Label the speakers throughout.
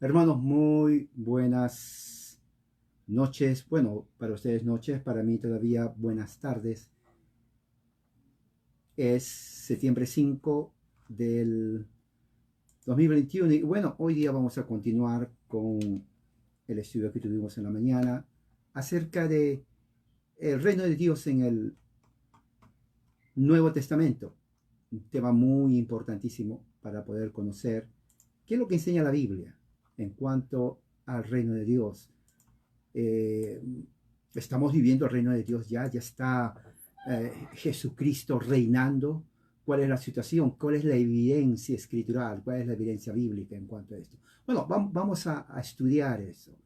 Speaker 1: Hermanos, muy buenas noches. Bueno, para ustedes noches, para mí todavía buenas tardes. Es septiembre 5 del 2021 y bueno, hoy día vamos a continuar con el estudio que tuvimos en la mañana acerca de el reino de Dios en el Nuevo Testamento. Un tema muy importantísimo para poder conocer qué es lo que enseña la Biblia en cuanto al reino de Dios. eh, Estamos viviendo el reino de Dios ya está Jesucristo reinando. ¿Cuál es la situación? ¿Cuál es la evidencia escritural? ¿Cuál es la evidencia bíblica en cuanto a esto? Bueno, vamos a estudiar eso,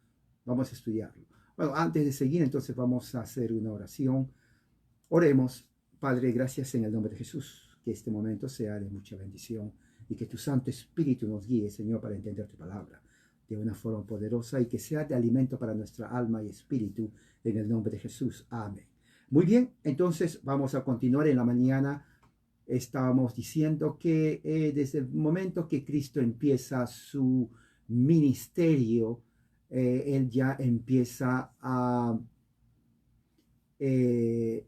Speaker 1: vamos a estudiarlo. Bueno, antes de seguir, entonces vamos a hacer una oración. Oremos. Padre, gracias en el nombre de Jesús, que este momento sea de mucha bendición y que tu Santo Espíritu nos guíe, Señor, para entender tu palabra de una forma poderosa y que sea de alimento para nuestra alma y espíritu en el nombre de Jesús. Amén. Muy bien, entonces vamos a continuar en la mañana. Estábamos diciendo que desde el momento que Cristo empieza su ministerio, Él ya empieza a eh,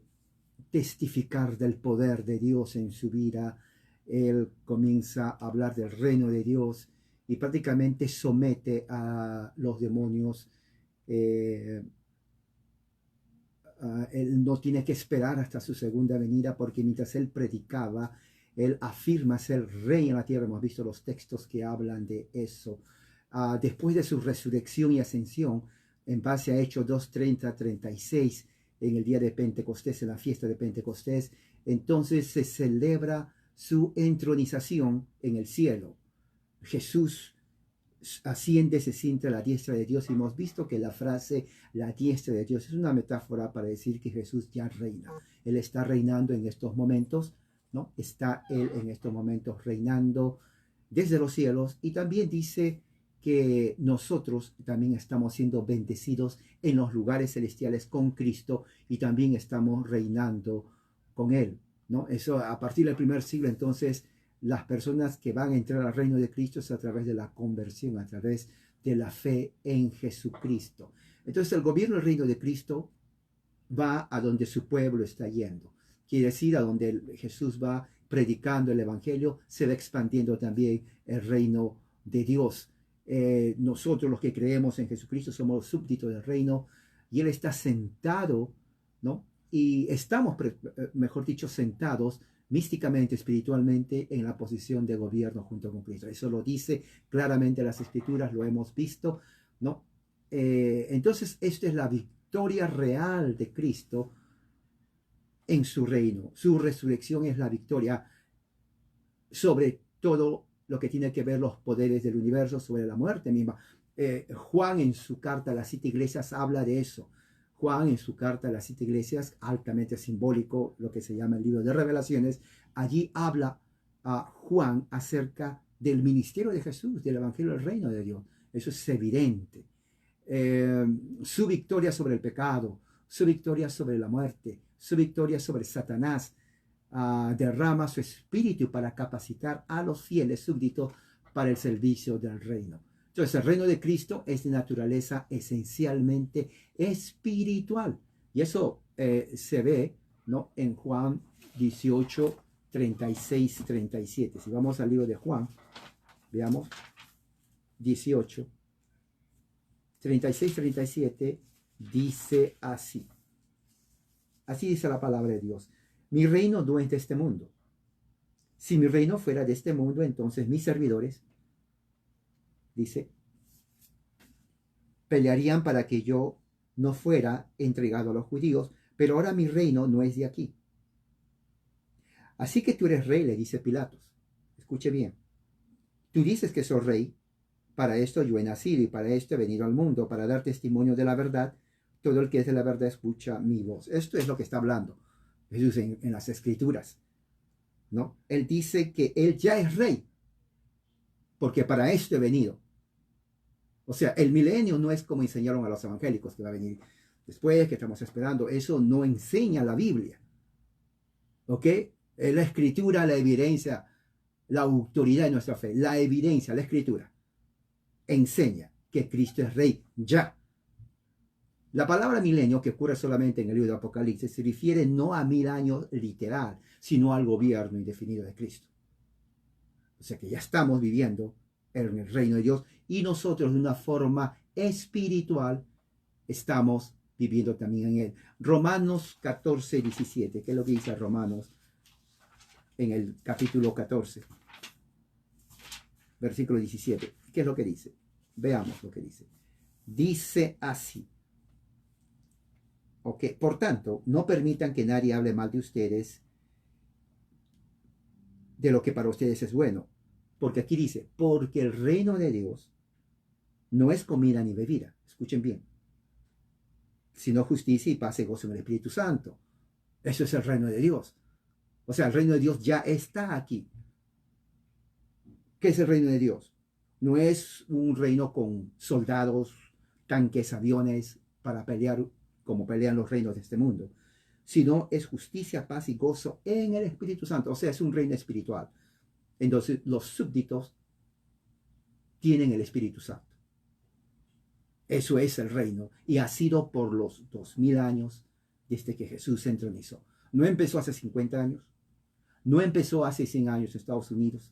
Speaker 1: testificar del poder de Dios en su vida. Él comienza a hablar del reino de Dios y prácticamente somete a los demonios. Eh, Él no tiene que esperar hasta su segunda venida porque mientras él predicaba, él afirma ser rey en la tierra. Hemos visto los textos que hablan de eso. Después de su resurrección y ascensión, en base a Hechos 2:30-36, en el día de Pentecostés, en la fiesta de Pentecostés, entonces se celebra su entronización en el cielo. Jesús asciende, se siente a la diestra de Dios y hemos visto que la frase la diestra de Dios es una metáfora para decir que Jesús ya reina. Él está reinando en estos momentos, ¿no? Está Él en estos momentos reinando desde los cielos y también dice que nosotros también estamos siendo bendecidos en los lugares celestiales con Cristo y también estamos reinando con Él, ¿no? Eso a partir del primer siglo, entonces, las personas que van a entrar al reino de Cristo es a través de la conversión, a través de la fe en Jesucristo. Entonces el gobierno del reino de Cristo va a donde su pueblo está yendo. Quiere decir, a donde Jesús va predicando el Evangelio, se va expandiendo también el reino de Dios. Nosotros los que creemos en Jesucristo somos los súbditos del reino y Él está sentado, ¿no? Y estamos, mejor dicho, sentados místicamente, espiritualmente, en la posición de gobierno junto con Cristo. Eso lo dice claramente las Escrituras, lo hemos visto, ¿no? Entonces, esta es la victoria real de Cristo en su reino. Su resurrección es la victoria sobre todo lo que tiene que ver los poderes del universo, sobre la muerte misma. Juan en su carta a las 7 iglesias habla de eso. Juan en su carta a las 7 iglesias, altamente simbólico, lo que se llama el libro de Revelaciones, allí habla a Juan acerca del ministerio de Jesús, del Evangelio del Reino de Dios. Eso es evidente. Su victoria sobre el pecado, su victoria sobre la muerte, su victoria sobre Satanás, derrama su espíritu para capacitar a los fieles súbditos para el servicio del reino. Entonces el reino de Cristo es de naturaleza esencialmente espiritual. Y eso se ve, ¿no? En Juan 18, 36, 37. Si vamos al libro de Juan, veamos 18, 36, 37, dice así. Así dice la palabra de Dios. Mi reino no es de este mundo. Si mi reino fuera de este mundo, entonces mis servidores, dice, pelearían para que yo no fuera entregado a los judíos, pero ahora mi reino no es de aquí. Así que tú eres rey, le dice Pilatos. Escuche bien. Tú dices que soy rey. Para esto yo he nacido y para esto he venido al mundo, para dar testimonio de la verdad. Todo el que es de la verdad escucha mi voz. Esto es lo que está hablando Jesús en las Escrituras, ¿no? Él dice que él ya es rey, porque para esto he venido. O sea, el milenio no es como enseñaron a los evangélicos, que va a venir después, que estamos esperando. Eso no enseña la Biblia. ¿Ok? Es la Escritura, la evidencia, la autoridad de nuestra fe, la evidencia, la Escritura. enseña que Cristo es rey ya. La palabra milenio, que ocurre solamente en el libro de Apocalipsis, se refiere no a 1000 años literal, sino al gobierno indefinido de Cristo. O sea que ya estamos viviendo en el reino de Dios y nosotros de una forma espiritual estamos viviendo también en él. Romanos 14, 17. ¿Qué es lo que dice Romanos en el capítulo 14? Versículo 17. ¿Qué es lo que dice? Veamos lo que dice. Dice así. Ok, por tanto, no permitan que nadie hable mal de ustedes, de lo que para ustedes es bueno. Porque aquí dice, porque el reino de Dios no es comida ni bebida. Escuchen bien. Sino justicia y paz y gozo en el Espíritu Santo. Eso es el reino de Dios. O sea, el reino de Dios ya está aquí. ¿Qué es el reino de Dios? No es un reino con soldados, tanques, aviones para pelear como pelean los reinos de este mundo, sino es justicia, paz y gozo en el Espíritu Santo. O sea, es un reino espiritual. Entonces, los súbditos tienen el Espíritu Santo. Eso es el reino y ha sido por los 2000 años desde que Jesús se entronizó. No empezó hace 50 años, no empezó hace 100 años en Estados Unidos,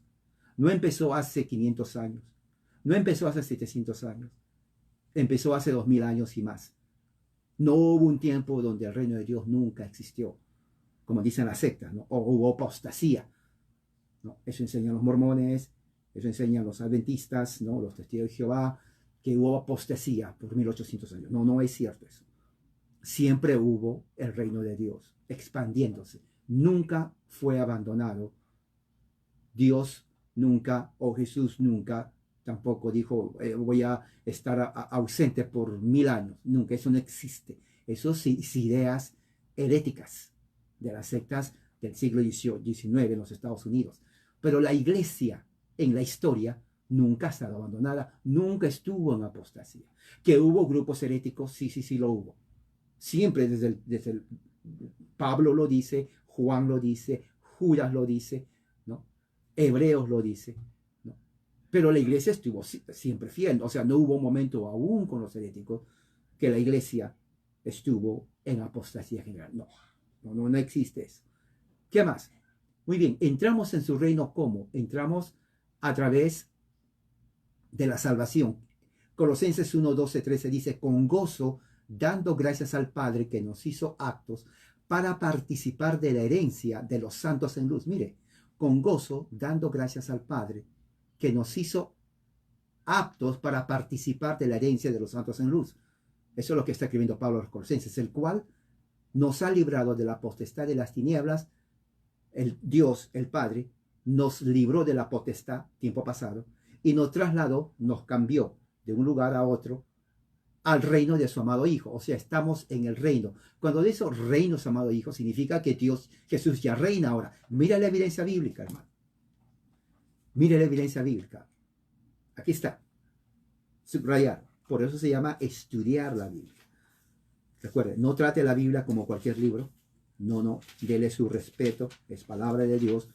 Speaker 1: no empezó hace 500 años, no empezó hace 700 años, empezó hace 2000 años y más. No hubo un tiempo donde el reino de Dios nunca existió, como dicen las sectas, ¿no? O hubo apostasía, ¿no? Eso enseñan los mormones, eso enseñan los adventistas, ¿no? Los testigos de Jehová, que hubo apostasía por 1800 años. No, no es cierto eso. Siempre hubo el reino de Dios expandiéndose. Nunca fue abandonado. Dios nunca, o Jesús nunca, tampoco dijo, voy a estar ausente por 1000 años. Nunca, eso no existe. Eso sí, ideas heréticas de las sectas del siglo XIX en los Estados Unidos. Pero la iglesia en la historia nunca ha estado abandonada, nunca estuvo en apostasía. Que hubo grupos heréticos, sí lo hubo. Siempre desde el Pablo lo dice, Juan lo dice, Judas lo dice, ¿no? Hebreos lo dice, ¿no? Pero la iglesia estuvo siempre fiel. O sea, no hubo un momento aún con los heréticos que la iglesia estuvo en apostasía general. No existe eso. ¿Qué más? Muy bien, entramos en su reino ¿cómo? Entramos a través de la salvación. Colosenses 1, 12, 13 dice, con gozo, dando gracias al Padre que nos hizo aptos para participar de la herencia de los santos en luz. Mire, con gozo, dando gracias al Padre que nos hizo aptos para participar de la herencia de los santos en luz. Eso es lo que está escribiendo Pablo a los Colosenses, el cual nos ha librado de la potestad de las tinieblas. El Dios, el Padre, nos libró de la potestad, tiempo pasado, y nos trasladó, nos cambió de un lugar a otro al reino de su amado Hijo. O sea, estamos en el reino. Cuando dice reino de su amado Hijo, significa que Jesús ya reina ahora. Mira la evidencia bíblica, hermano. Mira la evidencia bíblica. Aquí está. Subrayar. Por eso se llama estudiar la Biblia. Recuerden, no trate la Biblia como cualquier libro. No. Dele su respeto. Es palabra de Dios.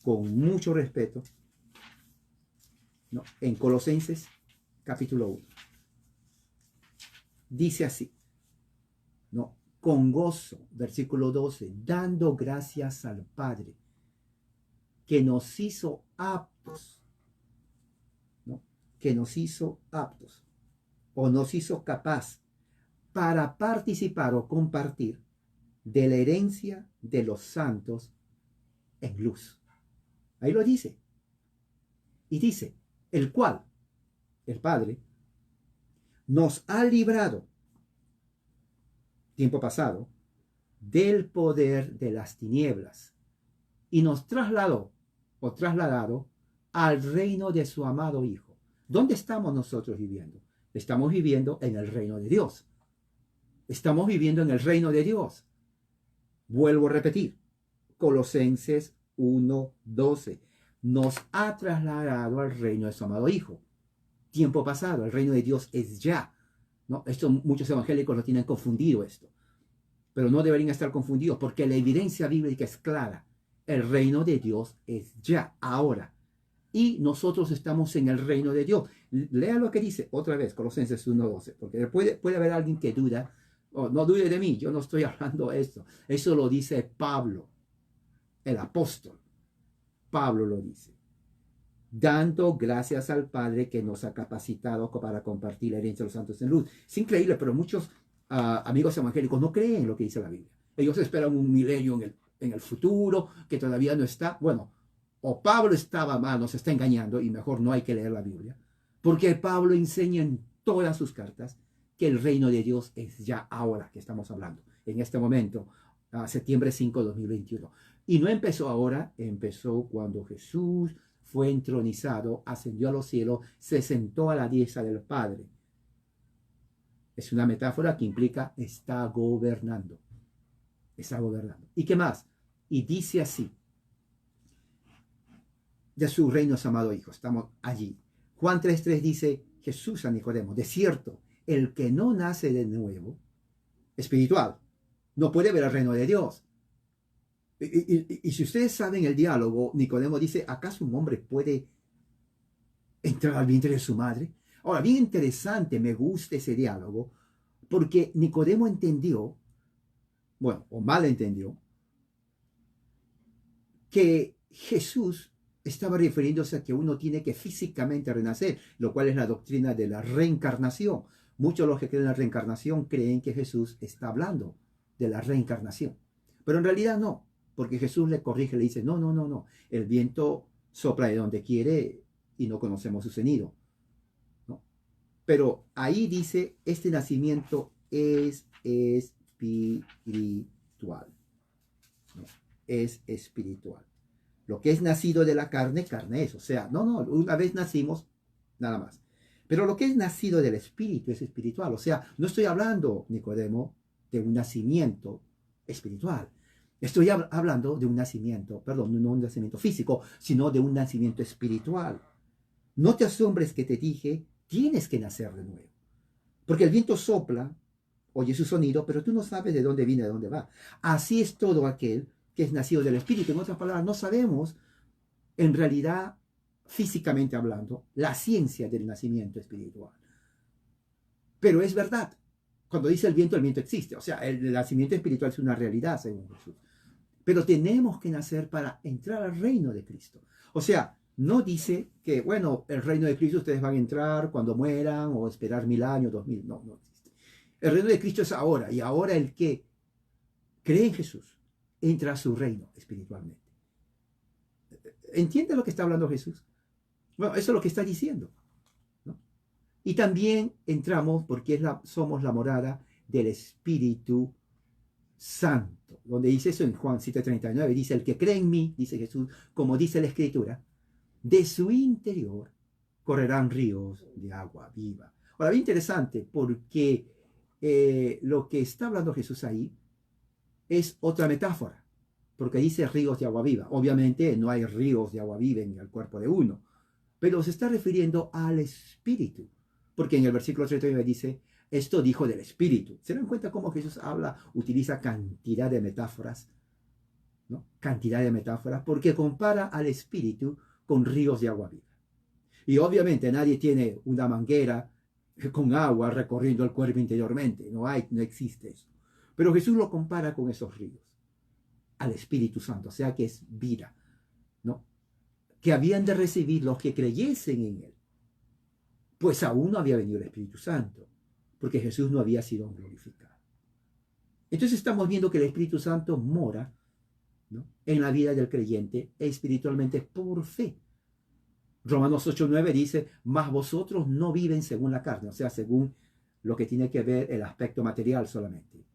Speaker 1: Con mucho respeto. No, en Colosenses capítulo 1. Dice así, ¿no? Con gozo, versículo 12, dando gracias al Padre que nos hizo aptos, ¿no? Que nos hizo aptos o nos hizo capaz para participar o compartir de la herencia de los santos en luz. Ahí lo dice. Y dice, el cual, el Padre, nos ha librado, tiempo pasado, del poder de las tinieblas y nos trasladado al reino de su amado Hijo. ¿Dónde estamos nosotros viviendo? Estamos viviendo en el reino de Dios. Estamos viviendo en el reino de Dios. Vuelvo a repetir, Colosenses 1:12. Nos ha trasladado al reino de su amado Hijo. Tiempo pasado, el reino de Dios es ya, ¿no? Esto muchos evangélicos lo tienen confundido esto, pero no deberían estar confundidos porque la evidencia bíblica es clara. El reino de Dios es ya, ahora. Y nosotros estamos en el reino de Dios. Lea lo que dice otra vez, Colosenses 1:12, porque puede haber alguien que duda, oh, no dude de mí, yo no estoy hablando de esto. Eso lo dice Pablo, el apóstol. Pablo lo dice. Dando gracias al Padre que nos ha capacitado para compartir la herencia de los santos en luz. Es increíble, pero muchos amigos evangélicos no creen lo que dice la Biblia. Ellos esperan un milenio en el futuro, que todavía no está. Bueno, o Pablo estaba mal, nos está engañando, y mejor no hay que leer la Biblia, porque Pablo enseña en todas sus cartas que el reino de Dios es ya ahora que estamos hablando, en este momento, septiembre 5, 2021. Y no empezó ahora, empezó cuando Jesús fue entronizado, ascendió a los cielos, se sentó a la diestra del Padre. Es una metáfora que implica está gobernando. Está gobernando. ¿Y qué más? Y dice así, de su reino es amado Hijo. Estamos allí. Juan 3:3 dice, Jesús a Nicodemo, de cierto, el que no nace de nuevo, espiritual, no puede ver el reino de Dios. Y si ustedes saben el diálogo, Nicodemo dice, ¿acaso un hombre puede entrar al vientre de su madre? Ahora, bien interesante, me gusta ese diálogo, porque Nicodemo entendió, bueno, o mal entendió, que Jesús estaba refiriéndose a que uno tiene que físicamente renacer, lo cual es la doctrina de la reencarnación. Muchos de los que creen en la reencarnación creen que Jesús está hablando de la reencarnación, pero en realidad no, porque Jesús le corrige, le dice, no, no, no, no, el viento sopla de donde quiere y no conocemos su sonido, ¿no? Pero ahí dice, este nacimiento es espiritual, ¿no? Es espiritual. Lo que es nacido de la carne, carne es. O sea, no, una vez nacimos, nada más. Pero lo que es nacido del espíritu es espiritual. O sea, no estoy hablando, Nicodemo, de un nacimiento espiritual. Estoy hablando de un nacimiento, perdón, no un nacimiento físico, sino de un nacimiento espiritual. No te asombres que te dije, tienes que nacer de nuevo. Porque el viento sopla, oye su sonido, pero tú no sabes de dónde viene, de dónde va. Así es todo aquel que es nacido del Espíritu. En otras palabras, no sabemos, en realidad, físicamente hablando, la ciencia del nacimiento espiritual. Pero es verdad. Cuando dice el viento existe. O sea, el nacimiento espiritual es una realidad, según Jesús. Pero tenemos que nacer para entrar al reino de Cristo. O sea, no dice que, bueno, el reino de Cristo ustedes van a entrar cuando mueran o esperar 1000 años, 2000. No, no existe. El reino de Cristo es ahora. Y ahora el que cree en Jesús entra a su reino espiritualmente. ¿Entiende lo que está hablando Jesús? Bueno, eso es lo que está diciendo, ¿no? Y también entramos porque somos la morada del Espíritu Santo, donde dice eso en Juan 7:39, dice, el que cree en mí, dice Jesús, como dice la Escritura, de su interior correrán ríos de agua viva. Ahora, bien interesante, porque lo que está hablando Jesús ahí es otra metáfora, porque dice ríos de agua viva. Obviamente no hay ríos de agua viva en el cuerpo de uno, pero se está refiriendo al Espíritu, porque en el versículo 39 dice, esto dijo del Espíritu. ¿Se dan cuenta cómo Jesús utiliza cantidad de metáforas? ¿No? Cantidad de metáforas, porque compara al Espíritu con ríos de agua viva. Y obviamente nadie tiene una manguera con agua recorriendo el cuerpo interiormente. No existe eso. Pero Jesús lo compara con esos ríos, al Espíritu Santo, o sea que es vida, ¿no? Que habían de recibir los que creyesen en Él. Pues aún no había venido el Espíritu Santo, porque Jesús no había sido glorificado. Entonces estamos viendo que el Espíritu Santo mora, ¿no?, en la vida del creyente espiritualmente por fe. Romanos 8:9 dice, mas vosotros no viven según la carne, o sea, según lo que tiene que ver el aspecto material solamente.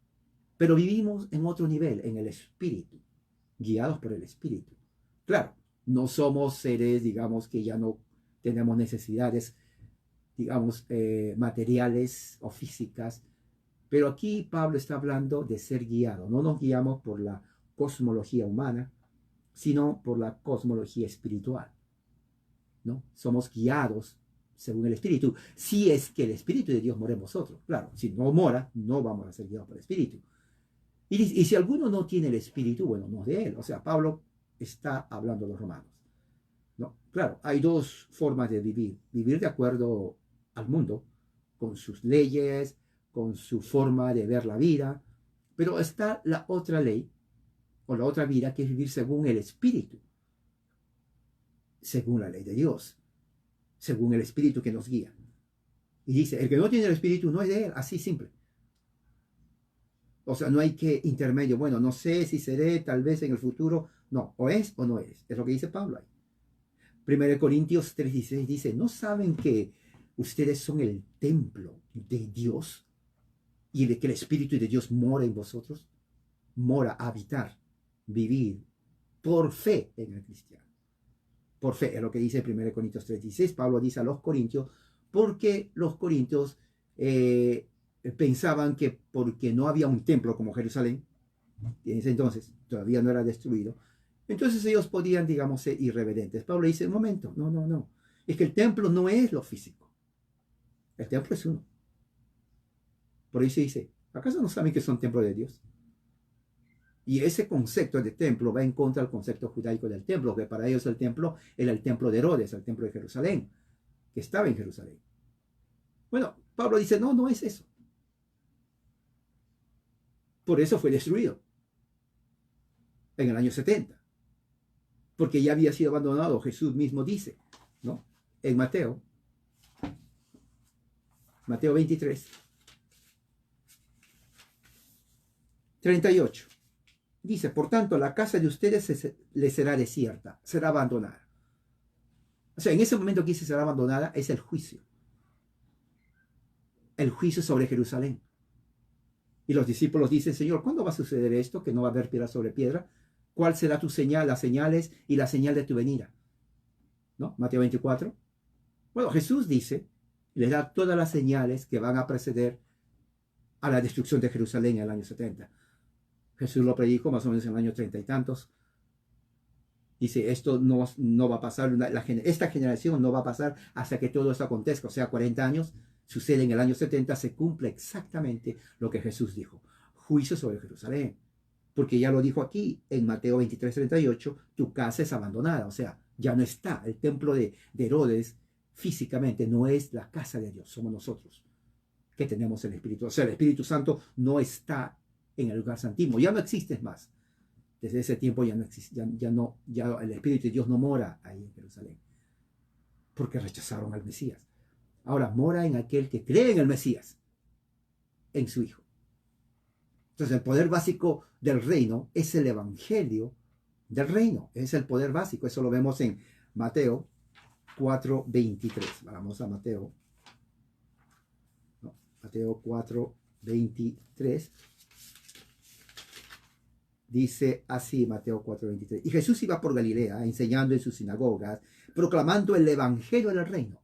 Speaker 1: Pero vivimos en otro nivel, en el Espíritu, guiados por el Espíritu. Claro, no somos seres, digamos, que ya no tenemos necesidades, digamos, materiales o físicas. Pero aquí Pablo está hablando de ser guiado. No nos guiamos por la cosmología humana, sino por la cosmología espiritual, ¿no? Somos guiados según el Espíritu. Si es que el Espíritu de Dios mora en vosotros. Claro, si no mora, no vamos a ser guiados por el Espíritu. Y si alguno no tiene el Espíritu, bueno, no es de él. O sea, Pablo está hablando a los romanos. ¿no? Claro, hay dos formas de vivir. Vivir de acuerdo al mundo, con sus leyes, con su forma de ver la vida, pero está la otra ley o la otra vida que es vivir según el Espíritu, según la ley de Dios, según el Espíritu que nos guía. Y dice, el que no tiene el Espíritu no es de él, así simple. O sea, no hay que intermedio. Bueno, no sé si seré, tal vez en el futuro. No, o es o no es. Es lo que dice Pablo ahí. 1 Corintios 3:16 dice, ¿no saben que ustedes son el templo de Dios y de que el Espíritu de Dios mora en vosotros? Mora, habitar, vivir, por fe en el cristiano. Por fe, es lo que dice 1 Corintios 3:16. Pablo dice a los corintios, porque los corintios pensaban que porque no había un templo como Jerusalén, en ese entonces todavía no era destruido, entonces ellos podían, digamos, ser irreverentes. Pablo dice, un momento, no, es que el templo no es lo físico, el templo es uno. Por eso dice, ¿acaso no saben que son templo de Dios? Y ese concepto de templo va en contra del concepto judaico del templo, que para ellos el templo era el templo de Herodes, el templo de Jerusalén, que estaba en Jerusalén. Bueno, Pablo dice, no es eso. Por eso fue destruido en el año 70, porque ya había sido abandonado. Jesús mismo dice, ¿no? En Mateo 23, 38. Dice, por tanto, la casa de ustedes les será desierta, será abandonada. O sea, en ese momento que dice será abandonada es el juicio. El juicio sobre Jerusalén. Y los discípulos dicen, Señor, ¿cuándo va a suceder esto? Que no va a haber piedra sobre piedra. ¿Cuál será tu señal, las señales y la señal de tu venida? ¿No? Mateo 24. Bueno, Jesús dice, les da todas las señales que van a preceder a la destrucción de Jerusalén en el año 70. Jesús lo predicó más o menos en el año 30 y tantos. Dice, esto no va a pasar, esta generación no va a pasar hasta que todo esto acontezca, o sea, 40 años, sucede en el año 70, se cumple exactamente lo que Jesús dijo, juicio sobre Jerusalén, porque ya lo dijo aquí en Mateo 23, 38, tu casa es abandonada, o sea, ya no está, el templo de Herodes físicamente no es la casa de Dios, somos nosotros que tenemos el Espíritu, o sea, el Espíritu Santo no está en el lugar santísimo, ya no existe más. Desde ese tiempo ya no existe, ya el Espíritu de Dios no mora ahí en Jerusalén, porque rechazaron al Mesías. Ahora mora en aquel que cree en el Mesías, en su Hijo. Entonces el poder básico del reino es el Evangelio del reino, es el poder básico. Eso lo vemos en Mateo 4:23. Vamos a Mateo 4:23. Dice así Mateo 4:23. Y Jesús iba por Galilea, enseñando en sus sinagogas, proclamando el evangelio del reino,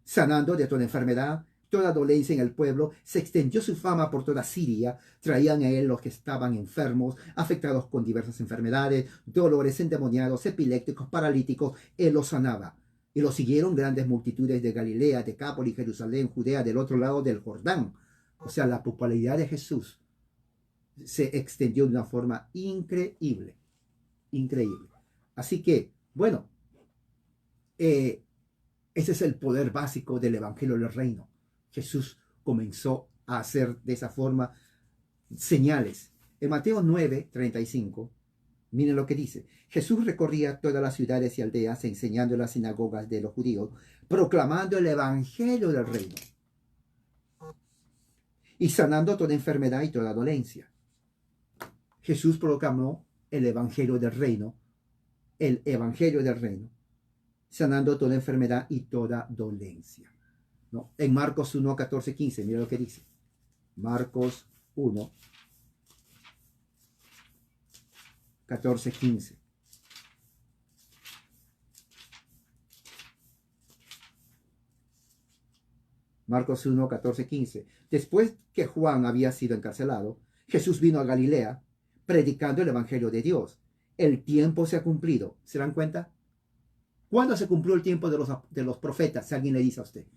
Speaker 1: sanando de toda enfermedad, toda dolencia en el pueblo. Se extendió su fama por toda Siria. Traían a él los que estaban enfermos, afectados con diversas enfermedades, dolores, endemoniados, epilépticos, paralíticos. Él los sanaba. Y lo siguieron grandes multitudes de Galilea, Decápolis, Jerusalén, Judea, del otro lado del Jordán. O sea, la popularidad de Jesús se extendió de una forma increíble, increíble. Así que, bueno, ese es el poder básico del Evangelio del Reino. Jesús comenzó a hacer de esa forma señales. En Mateo 9:35, miren lo que dice. Jesús recorría todas las ciudades y aldeas, enseñando en las sinagogas de los judíos, proclamando el Evangelio del Reino y sanando toda enfermedad y toda dolencia. Jesús proclamó el Evangelio del Reino, sanando toda enfermedad y toda dolencia. ¿No? En Marcos 1, 14, 15, mira lo que dice. Marcos 1, 14, 15. Marcos 1, 14, 15. Después que Juan había sido encarcelado, Jesús vino a Galilea predicando el Evangelio de Dios. El tiempo se ha cumplido. ¿Se dan cuenta? ¿Cuándo se cumplió el tiempo de los profetas? Si alguien le dice a usted.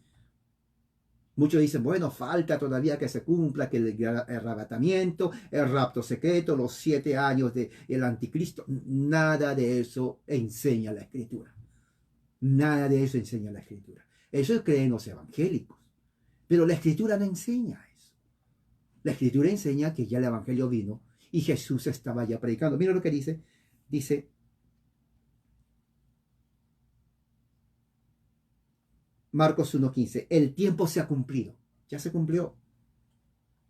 Speaker 1: Muchos dicen, bueno, falta todavía que se cumpla, que el arrebatamiento, el rapto secreto, los 7 años del anticristo. Nada de eso enseña la Escritura. Nada de eso enseña la Escritura. Eso creen los evangélicos. Pero la Escritura no enseña eso. La Escritura enseña que ya el Evangelio vino y Jesús estaba ya predicando. Mira lo que dice. Dice, Marcos 1:15, el tiempo se ha cumplido. Ya se cumplió.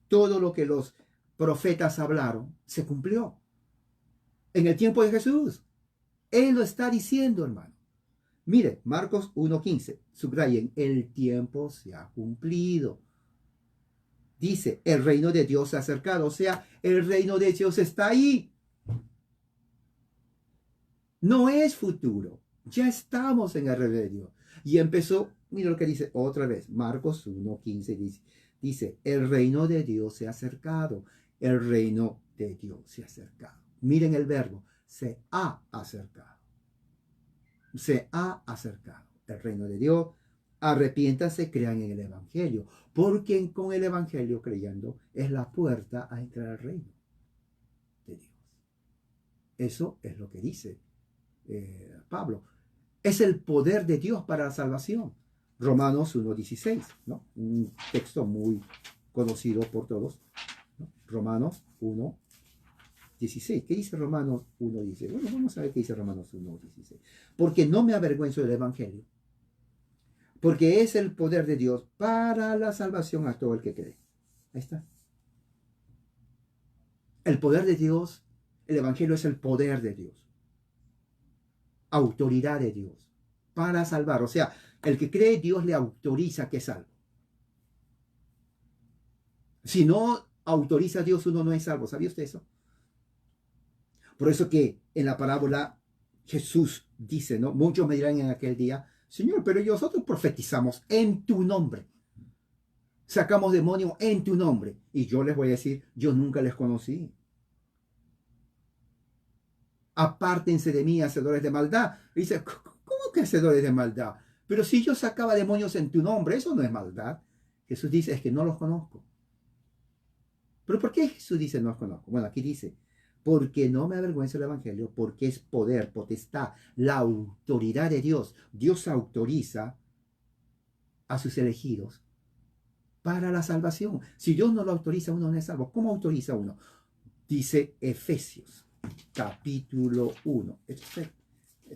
Speaker 1: Todo lo que los profetas hablaron se cumplió. En el tiempo de Jesús. Él lo está diciendo, hermano. Mire, Marcos 1:15, subrayen, el tiempo se ha cumplido. Dice, el reino de Dios se ha acercado, o sea, el reino de Dios está ahí. No es futuro, ya estamos en el reino de Dios. Y empezó, mira lo que dice otra vez, Marcos 1:15 dice, el reino de Dios se ha acercado, el reino de Dios se ha acercado. Miren el verbo, se ha acercado. Se ha acercado el reino de Dios. Arrepiéntanse, crean en el Evangelio, porque con el Evangelio creyendo es la puerta a entrar al reino de Dios. Eso es lo que dice Pablo. Es el poder de Dios para la salvación. Romanos 1:16, ¿no? Un texto muy conocido por todos, ¿no? Romanos 1:16. ¿Qué dice Romanos 1:16? Bueno, vamos a ver qué dice Romanos 1:16. Porque no me avergüenzo del Evangelio, porque es el poder de Dios para la salvación a todo el que cree. Ahí está. El poder de Dios, el Evangelio es el poder de Dios. Autoridad de Dios para salvar. O sea, el que cree, Dios le autoriza que salve. Si no autoriza a Dios, uno no es salvo. ¿Sabía usted eso? Por eso que en la parábola Jesús dice, ¿no? Muchos me dirán en aquel día, Señor, pero nosotros profetizamos en tu nombre. Sacamos demonios en tu nombre. Y yo les voy a decir, yo nunca les conocí. Apártense de mí, hacedores de maldad. Y dice, ¿cómo que hacedores de maldad? Pero si yo sacaba demonios en tu nombre, eso no es maldad. Jesús dice, es que no los conozco. ¿Pero por qué Jesús dice no los conozco? Bueno, aquí dice, porque no me avergüenza el Evangelio, porque es poder, potestad, la autoridad de Dios. Dios autoriza a sus elegidos para la salvación. Si Dios no lo autoriza, uno no es salvo. ¿Cómo autoriza uno? Dice Efesios, capítulo 1. Esto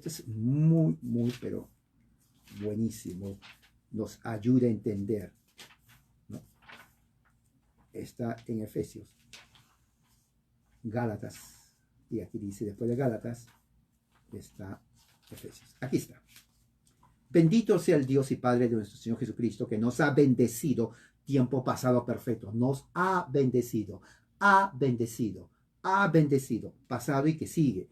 Speaker 1: es muy, pero buenísimo. Nos ayuda a entender, ¿no? Está en Efesios. Gálatas. Y aquí dice, después de Gálatas, está Efesios. Aquí está. Bendito sea el Dios y Padre de nuestro Señor Jesucristo, que nos ha bendecido tiempo pasado perfecto. Nos ha bendecido, pasado y que sigue,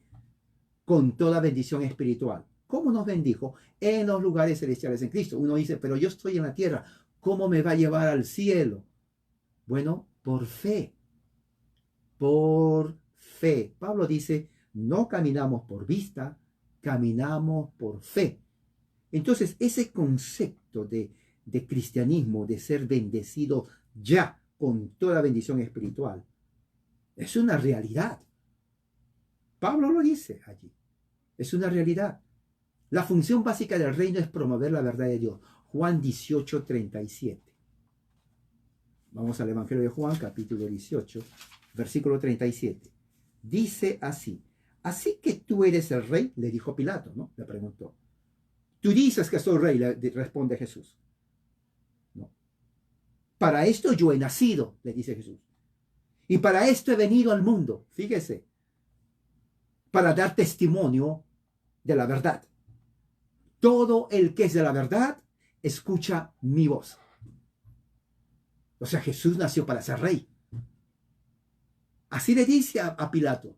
Speaker 1: con toda bendición espiritual. ¿Cómo nos bendijo? En los lugares celestiales en Cristo. Uno dice, pero yo estoy en la tierra, ¿cómo me va a llevar al cielo? Bueno, por fe. Por fe. Pablo dice, no caminamos por vista, caminamos por fe. Entonces, ese concepto de cristianismo, de ser bendecido ya con toda bendición espiritual, es una realidad. Pablo lo dice allí. Es una realidad. La función básica del reino es promover la verdad de Dios. Juan 18:37. Vamos al Evangelio de Juan, capítulo 18, versículo 37. Dice así. Así que tú eres el rey, le dijo Pilato, ¿no? Le preguntó. Tú dices que soy rey, le responde Jesús. No. Para esto yo he nacido, le dice Jesús. Y para esto he venido al mundo, fíjese, para dar testimonio de la verdad. Todo el que es de la verdad, escucha mi voz. O sea, Jesús nació para ser rey. Así le dice a Pilato.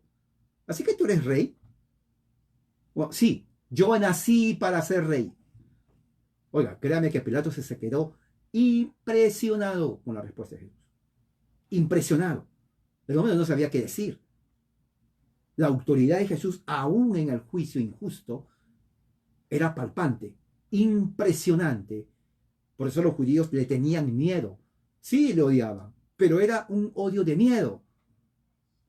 Speaker 1: Así que tú eres rey. Bueno, sí, yo nací para ser rey. Oiga, créame que Pilato se quedó impresionado con la respuesta de Jesús. Impresionado. El hombre no sabía qué decir. La autoridad de Jesús, aún en el juicio injusto, era palpante, impresionante. Por eso los judíos le tenían miedo. Sí, le odiaban, pero era un odio de miedo.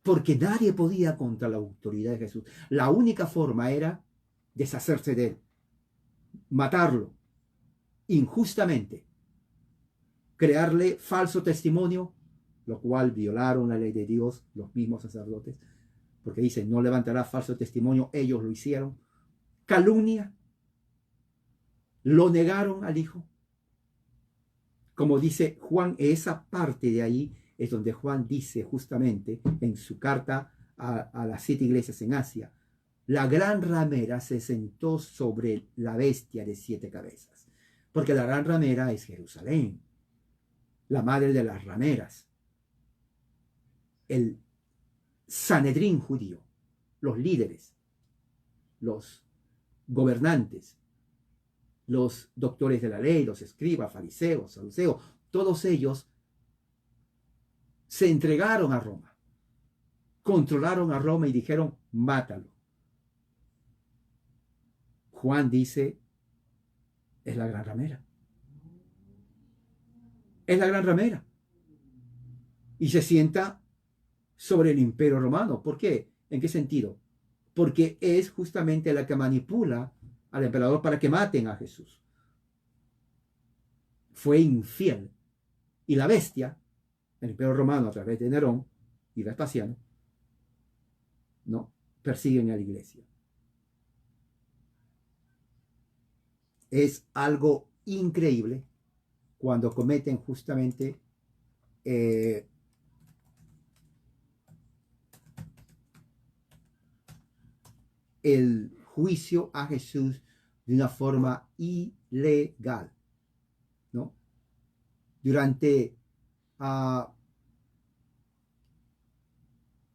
Speaker 1: Porque nadie podía contra la autoridad de Jesús. La única forma era deshacerse de él. matarlo injustamente, crearle falso testimonio, lo cual violaron la ley de Dios, los mismos sacerdotes, porque dicen, no levantará falso testimonio, ellos lo hicieron. Calumnia, lo negaron al Hijo. Como dice Juan, esa parte de ahí es donde Juan dice justamente en su carta a las 7 iglesias en Asia, la gran ramera se sentó sobre la bestia de 7 cabezas, porque la gran ramera es Jerusalén, la madre de las rameras, el Sanedrín judío, los líderes, los gobernantes, los doctores de la ley, los escribas, fariseos, saduceos, todos ellos se entregaron a Roma, controlaron a Roma y dijeron, mátalo. Juan dice, es la gran ramera. Es la gran ramera. Y se sienta sobre el imperio romano. ¿Por qué? ¿En qué sentido? Porque es justamente la que manipula al emperador para que maten a Jesús. Fue infiel. Y la bestia, el imperio romano a través de Nerón y Vespasiano, ¿no? Persiguen a la iglesia. Es algo increíble cuando cometen justamente el juicio a Jesús de una forma ilegal, ¿no? Durante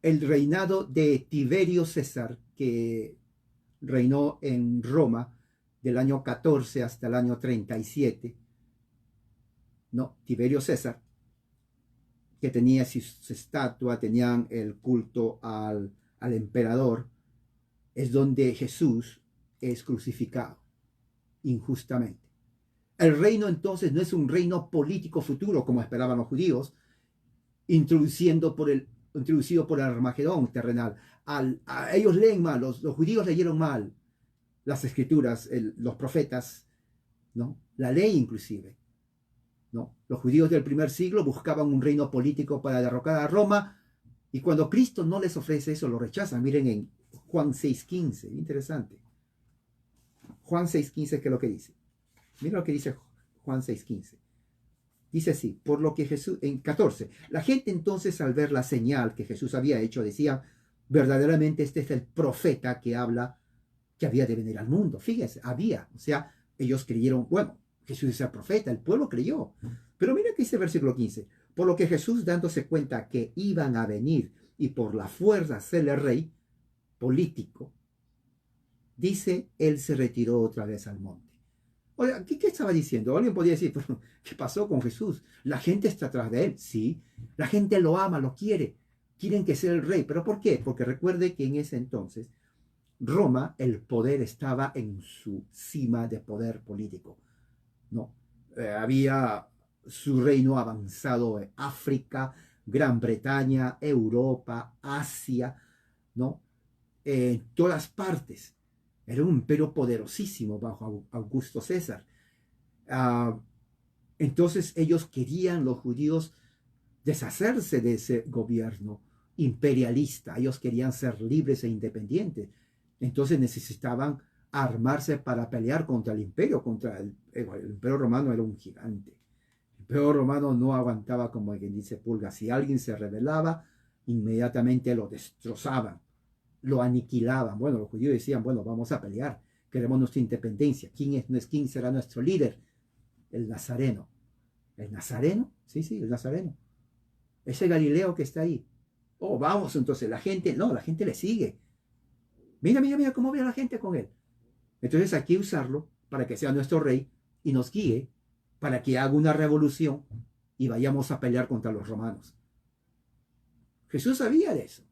Speaker 1: el reinado de Tiberio César, que reinó en Roma del año 14 hasta el año 37, ¿no? Tiberio César, que tenía su estatua, tenían el culto al emperador, es donde Jesús es crucificado injustamente. El reino entonces no es un reino político futuro como esperaban los judíos, introducido por el Armagedón terrenal. Ellos leen mal, los judíos leyeron mal las escrituras, los profetas, ¿no? La ley inclusive, ¿no? Los judíos del primer siglo buscaban un reino político para derrocar a Roma, y cuando Cristo no les ofrece eso, lo rechazan. Miren en Juan 6:15, interesante. Juan 6:15, ¿qué es lo que dice? Miren lo que dice Juan 6:15. Dice así, por lo que Jesús, en 14, la gente entonces al ver la señal que Jesús había hecho, decía, verdaderamente este es el profeta que habla, que había de venir al mundo. Fíjense, o sea, ellos creyeron, bueno, Jesús es el profeta, el pueblo creyó. Pero mira que dice el versículo 15, por lo que Jesús, dándose cuenta que iban a venir y por la fuerza hacerle rey político, dice, él se retiró otra vez al monte. Oiga, ¿qué estaba diciendo? Alguien podría decir, ¿qué pasó con Jesús? La gente está atrás de él, sí. La gente lo ama, lo quiere. Quieren que sea el rey. ¿Pero por qué? Porque recuerde que en ese entonces Roma, el poder estaba en su cima de poder político, ¿no? Había su reino avanzado en África, Gran Bretaña, Europa, Asia, ¿no? En todas partes. Era un imperio poderosísimo bajo Augusto César. Entonces ellos querían, los judíos, deshacerse de ese gobierno imperialista. Ellos querían ser libres e independientes. Entonces necesitaban armarse para pelear contra el imperio, el imperio romano era un gigante. El imperio romano no aguantaba, como quien dice, pulga. Si alguien se rebelaba, inmediatamente lo destrozaban, lo aniquilaban. Bueno, los judíos decían, bueno, vamos a pelear, queremos nuestra independencia. ¿Quién será nuestro líder? El Nazareno. ¿El Nazareno? Sí, el Nazareno. Ese Galileo que está ahí. Oh, vamos, entonces, la gente le sigue. Mira cómo ve a la gente con él. Entonces hay que usarlo para que sea nuestro rey y nos guíe para que haga una revolución y vayamos a pelear contra los romanos. Jesús sabía de eso.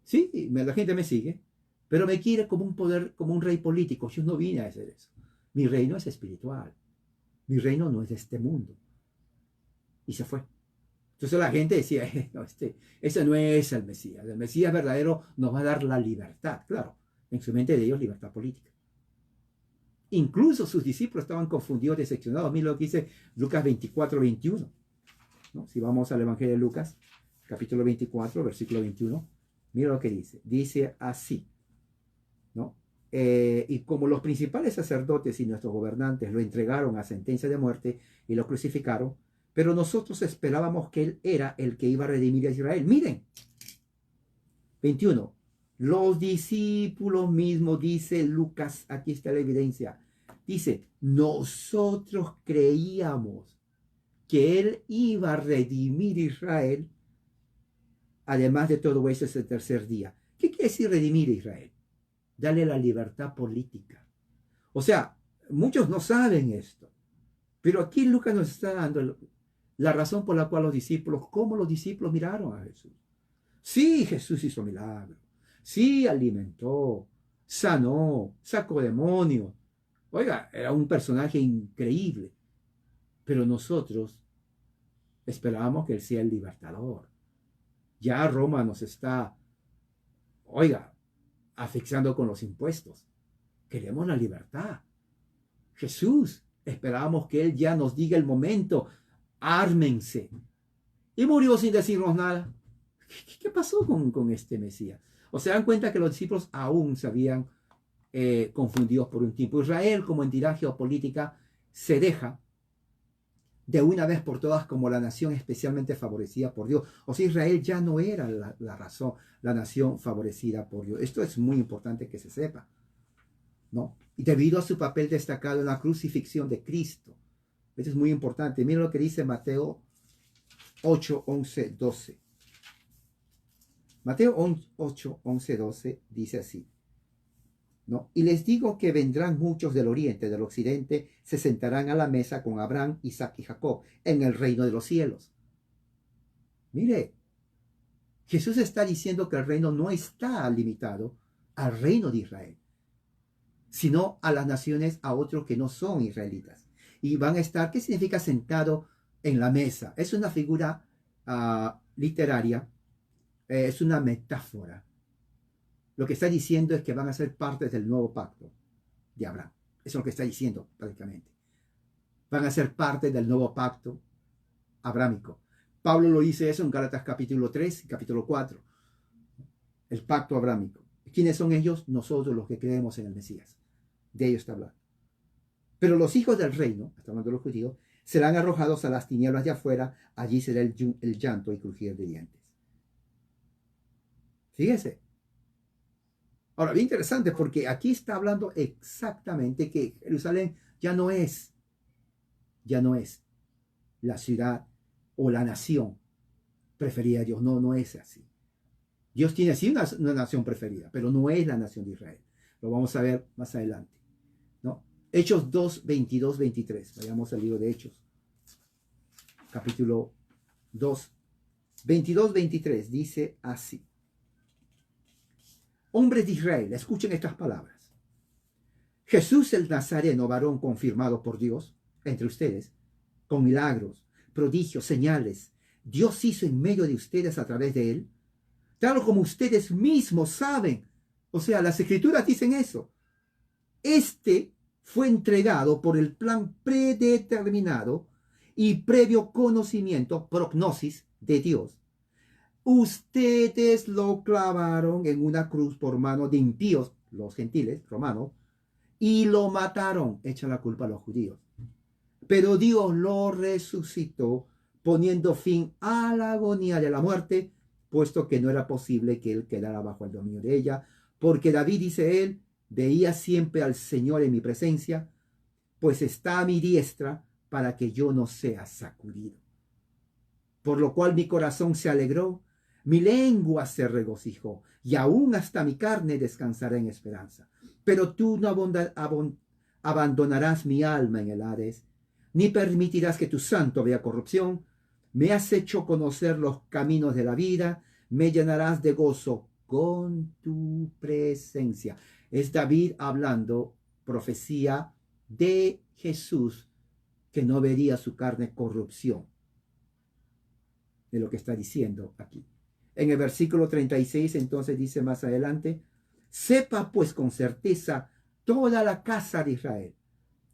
Speaker 1: Sí, la gente me sigue, pero me quiere como un poder, como un rey político. Yo no vine a hacer eso. Mi reino es espiritual. Mi reino no es de este mundo. Y se fue. Entonces la gente decía, no, ese no es el Mesías. El Mesías verdadero nos va a dar la libertad. Claro, en su mente de ellos libertad política. Incluso sus discípulos estaban confundidos, decepcionados. Mira lo que dice Lucas 24, 21. ¿No? Si vamos al Evangelio de Lucas, capítulo 24, versículo 21, mira lo que dice. Dice así, ¿no? Y como los principales sacerdotes y nuestros gobernantes lo entregaron a sentencia de muerte y lo crucificaron, pero nosotros esperábamos que él era el que iba a redimir a Israel. Miren, 21. Los discípulos mismos, dice Lucas, aquí está la evidencia. Dice, nosotros creíamos que él iba a redimir a Israel. Además de todo eso, es el tercer día. ¿Qué quiere decir redimir a Israel? Darle la libertad política. O sea, muchos no saben esto. Pero aquí Lucas nos está dando la razón por la cual los discípulos, cómo los discípulos miraron a Jesús. Sí, Jesús hizo milagros. Sí, alimentó, sanó, sacó demonios. Oiga, era un personaje increíble. Pero nosotros esperábamos que él sea el libertador. Ya Roma nos está, oiga, asfixiando con los impuestos. Queremos la libertad. Jesús, esperábamos que él ya nos diga el momento. Ármense. Y murió sin decirnos nada. ¿Qué pasó con este Mesías? O se dan cuenta que los discípulos aún se habían confundidos por un tiempo. Israel, como entidad geopolítica, se deja de una vez por todas como la nación especialmente favorecida por Dios. O sea, Israel ya no era la razón, la nación favorecida por Dios. Esto es muy importante que se sepa, ¿no? Y debido a su papel destacado en la crucifixión de Cristo. Esto es muy importante. Miren lo que dice Mateo 8, 11, 12. Mateo 8, 11, 12 dice así, ¿no? Y les digo que vendrán muchos del oriente, del occidente, se sentarán a la mesa con Abraham, Isaac y Jacob en el reino de los cielos. Mire, Jesús está diciendo que el reino no está limitado al reino de Israel, sino a las naciones, a otros que no son israelitas. Y van a estar, ¿qué significa sentado en la mesa? Es una figura literaria, es una metáfora. Lo que está diciendo es que van a ser parte del nuevo pacto de Abraham. Eso es lo que está diciendo prácticamente. Van a ser parte del nuevo pacto abrámico. Pablo lo dice eso en Gálatas capítulo 3 y capítulo 4. El pacto abrámico. ¿Quiénes son ellos? Nosotros los que creemos en el Mesías. De ellos está hablando. Pero los hijos del reino, está hablando de los judíos, serán arrojados a las tinieblas de afuera. Allí será el llanto y crujir de dientes. Fíjese. Ahora, bien interesante, porque aquí está hablando exactamente que Jerusalén ya no es la ciudad o la nación preferida de Dios. No, no es así. Dios tiene así una nación preferida, pero no es la nación de Israel. Lo vamos a ver más adelante, ¿no? Hechos 2, 22, 23. Vayamos al libro de Hechos. Capítulo 2, 22, 23. Dice así. Hombres de Israel, escuchen estas palabras. Jesús el Nazareno, varón confirmado por Dios entre ustedes, con milagros, prodigios, señales, Dios hizo en medio de ustedes a través de él, tal como ustedes mismos saben. O sea, las escrituras dicen eso. Este fue entregado por el plan predeterminado y previo conocimiento, prognosis de Dios. Ustedes lo clavaron en una cruz por mano de impíos, los gentiles romanos, y lo mataron, echan la culpa a los judíos. Pero Dios lo resucitó, poniendo fin a la agonía de la muerte, puesto que no era posible que él quedara bajo el dominio de ella, porque David, dice él, veía siempre al Señor en mi presencia, pues está a mi diestra para que yo no sea sacudido. Por lo cual mi corazón se alegró, mi lengua se regocijó, y aún hasta mi carne descansará en esperanza. Pero tú no abandonarás mi alma en el Hades, ni permitirás que tu santo vea corrupción. Me has hecho conocer los caminos de la vida, me llenarás de gozo con tu presencia. Es David hablando, profecía de Jesús, que no vería su carne corrupción. De lo que está diciendo aquí. En el versículo 36, entonces dice más adelante, sepa pues con certeza toda la casa de Israel,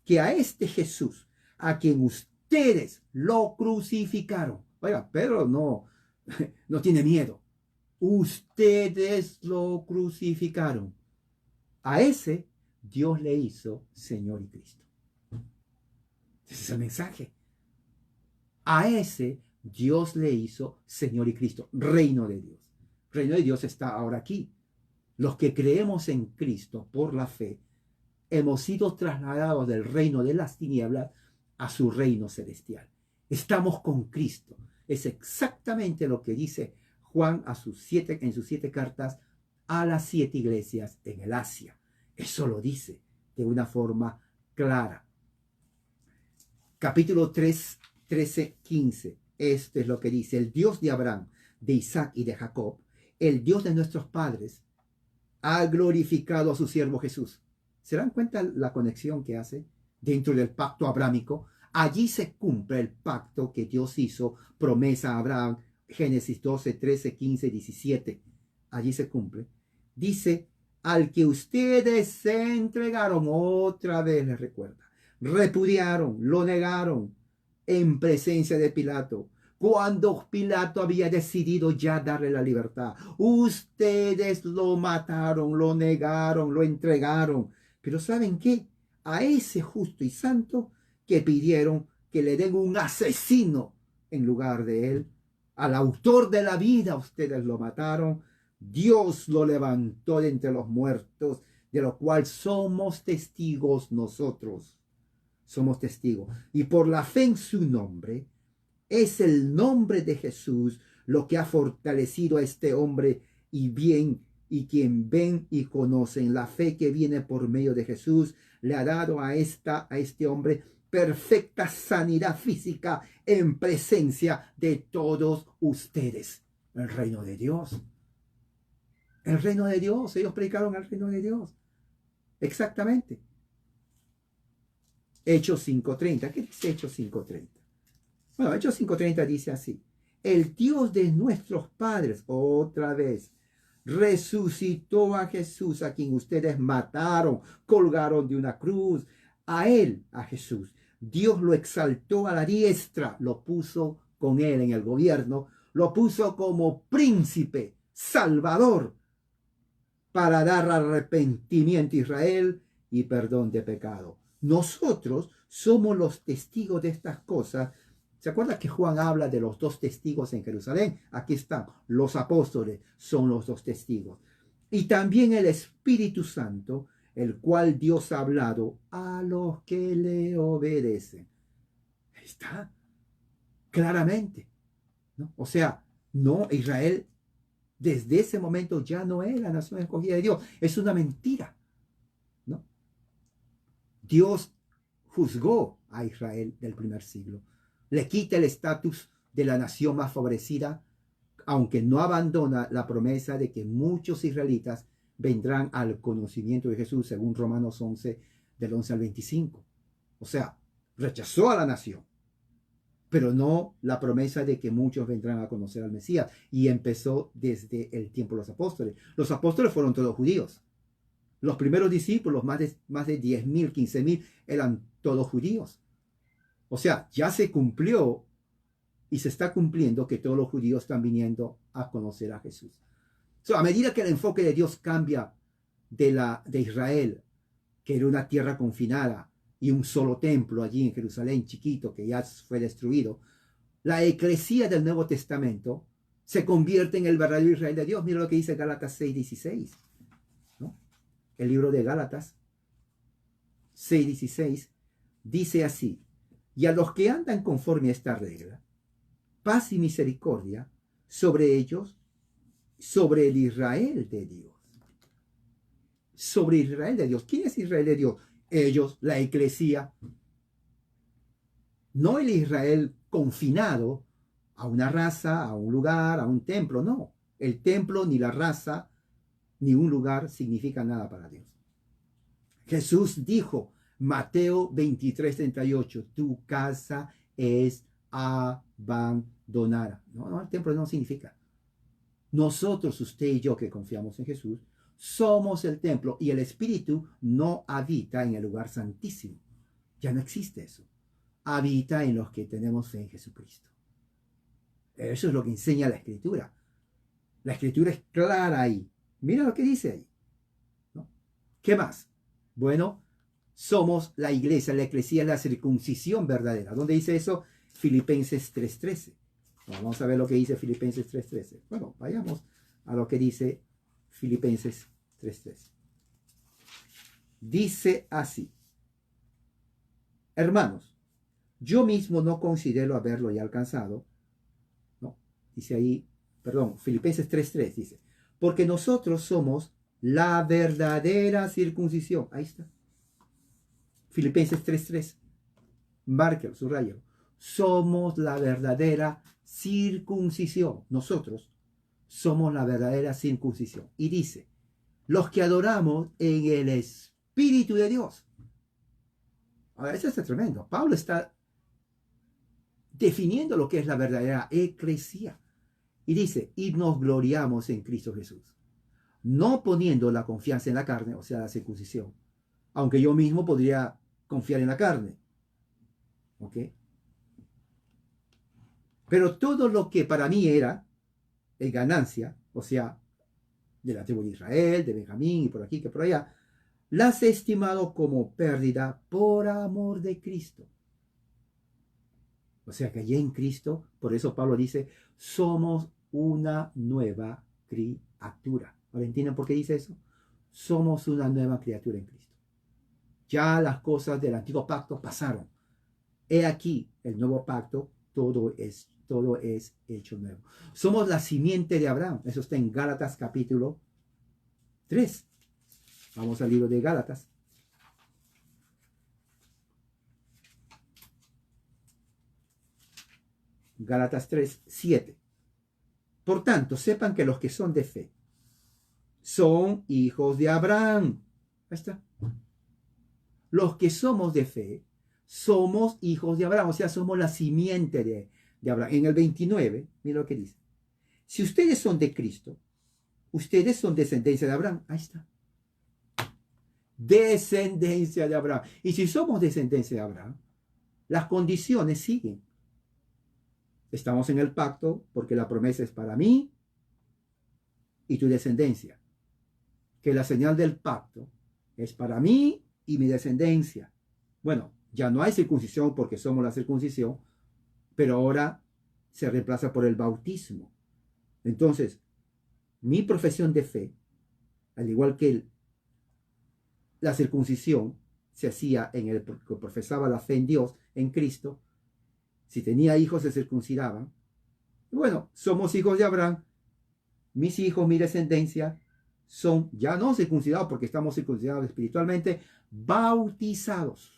Speaker 1: que a este Jesús, a quien ustedes lo crucificaron. Oiga, Pedro no tiene miedo. Ustedes lo crucificaron. A ese Dios le hizo Señor y Cristo. Ese es el mensaje. A ese Dios le hizo Señor y Cristo, reino de Dios. Reino de Dios está ahora aquí. Los que creemos en Cristo por la fe, hemos sido trasladados del reino de las tinieblas a su reino celestial. Estamos con Cristo. Es exactamente lo que dice Juan en sus 7 cartas a las 7 iglesias en el Asia. Eso lo dice de una forma clara. Capítulo 3, 13, 15. Esto es lo que dice: el Dios de Abraham, de Isaac y de Jacob, el Dios de nuestros padres, ha glorificado a su siervo Jesús. ¿Se dan cuenta la conexión que hace dentro del pacto abrámico? Allí se cumple el pacto que Dios hizo, promesa a Abraham, Génesis 12, 13, 15, 17. Allí se cumple. Dice: al que ustedes se entregaron, otra vez les recuerda, repudiaron, lo negaron en presencia de Pilato, cuando Pilato había decidido ya darle la libertad. Ustedes lo mataron, lo negaron, lo entregaron. Pero ¿saben qué? A ese justo y santo que pidieron que le den un asesino en lugar de él, al autor de la vida, ustedes lo mataron. Dios lo levantó de entre los muertos, de lo cual somos testigos nosotros. Somos testigos. Y por la fe en su nombre, es el nombre de Jesús lo que ha fortalecido a este hombre y quien ven y conocen. La fe que viene por medio de Jesús le ha dado a este hombre perfecta sanidad física en presencia de todos ustedes. El reino de Dios. El reino de Dios. Ellos predicaron el reino de Dios. Exactamente. Hechos 5:30. ¿Qué dice Hechos 5:30? Bueno, Hechos 5:30 dice así: el Dios de nuestros padres, otra vez, resucitó a Jesús, a quien ustedes mataron, colgaron de una cruz. A él, a Jesús, Dios lo exaltó a la diestra, lo puso con él en el gobierno, lo puso como príncipe, salvador, para dar arrepentimiento a Israel y perdón de pecado. Nosotros somos los testigos de estas cosas. ¿Se acuerda que Juan habla de los 2 testigos en Jerusalén? Aquí están, los apóstoles son los 2 testigos. Y también el Espíritu Santo, el cual Dios ha hablado a los que le obedecen. Está claramente, ¿no? O sea, no, Israel desde ese momento ya no es la nación escogida de Dios. Es una mentira, ¿no? Dios juzgó a Israel del primer siglo. Le quita el estatus de la nación más favorecida, aunque no abandona la promesa de que muchos israelitas vendrán al conocimiento de Jesús, según Romanos 11, del 11 al 25. O sea, rechazó a la nación, pero no la promesa de que muchos vendrán a conocer al Mesías. Y empezó desde el tiempo de los apóstoles. Los apóstoles fueron todos judíos. Los primeros discípulos, más de 10.000, 15.000, eran todos judíos. O sea, ya se cumplió y se está cumpliendo que todos los judíos están viniendo a conocer a Jesús. A medida que el enfoque de Dios cambia de Israel, que era una tierra confinada y un solo templo allí en Jerusalén chiquito que ya fue destruido, la eclesía del Nuevo Testamento se convierte en el verdadero Israel de Dios. Mira lo que dice Gálatas 6:16, ¿no? El libro de Gálatas 6:16 dice así: y a los que andan conforme a esta regla, paz y misericordia sobre ellos, sobre el Israel de Dios. Sobre Israel de Dios. ¿Quién es Israel de Dios? Ellos, la eclesía. No el Israel confinado a una raza, a un lugar, a un templo. No. El templo, ni la raza, ni un lugar significa nada para Dios. Jesús dijo, Mateo 23:38, tu casa es abandonada. No, el templo no significa. Nosotros, usted y yo que confiamos en Jesús, somos el templo y el Espíritu no habita en el lugar santísimo. Ya no existe eso. Habita en los que tenemos fe en Jesucristo. Eso es lo que enseña la Escritura. La Escritura es clara ahí. Mira lo que dice ahí, ¿no? ¿Qué más? Bueno, somos la iglesia, la eclesía es la circuncisión verdadera. ¿Dónde dice eso? Filipenses 3:13. Vamos a ver lo que dice Filipenses 3:13. Bueno, vayamos a lo que dice Filipenses 3:13. Dice así: hermanos, yo mismo no considero haberlo ya alcanzado. No, dice ahí, perdón, Filipenses 3:3 dice, porque nosotros somos la verdadera circuncisión. Ahí está. Filipenses 3:3. Márquelo, subrayalo. Somos la verdadera circuncisión. Nosotros somos la verdadera circuncisión. Y dice, los que adoramos en el Espíritu de Dios. Ahora, eso está tremendo. Pablo está definiendo lo que es la verdadera eclesía. Y dice, y nos gloriamos en Cristo Jesús. No poniendo la confianza en la carne, o sea, la circuncisión. Aunque yo mismo podría confiar en la carne. ¿Ok? Pero todo lo que para mí era ganancia, o sea, de la tribu de Israel, de Benjamín y por aquí que por allá, las he estimado como pérdida por amor de Cristo. O sea que allí en Cristo, por eso Pablo dice, somos una nueva criatura. ¿Ahora entienden por qué dice eso? Somos una nueva criatura en Cristo. Ya las cosas del antiguo pacto pasaron. He aquí el nuevo pacto, todo es hecho nuevo. Somos la simiente de Abraham. Eso está en Gálatas capítulo 3. Vamos al libro de Gálatas. Gálatas 3:7. Por tanto, sepan que los que son de fe son hijos de Abraham. Ahí está. Los que somos de fe somos hijos de Abraham, o sea, somos la simiente de Abraham. En el 29, mira lo que dice. Si ustedes son de Cristo, ustedes son descendencia de Abraham. Ahí está. Descendencia de Abraham. Y si somos descendencia de Abraham, las condiciones siguen. Estamos en el pacto porque la promesa es para mí y tu descendencia. Que la señal del pacto es para mí y mi descendencia. Bueno, ya no hay circuncisión porque somos la circuncisión, pero ahora se reemplaza por el bautismo. Entonces, mi profesión de fe, al igual que la circuncisión se hacía en el que profesaba la fe en Dios, en Cristo, si tenía hijos se circuncidaban. Bueno, somos hijos de Abraham, mis hijos, mi descendencia, son ya no circuncidados porque estamos circuncidados espiritualmente, bautizados.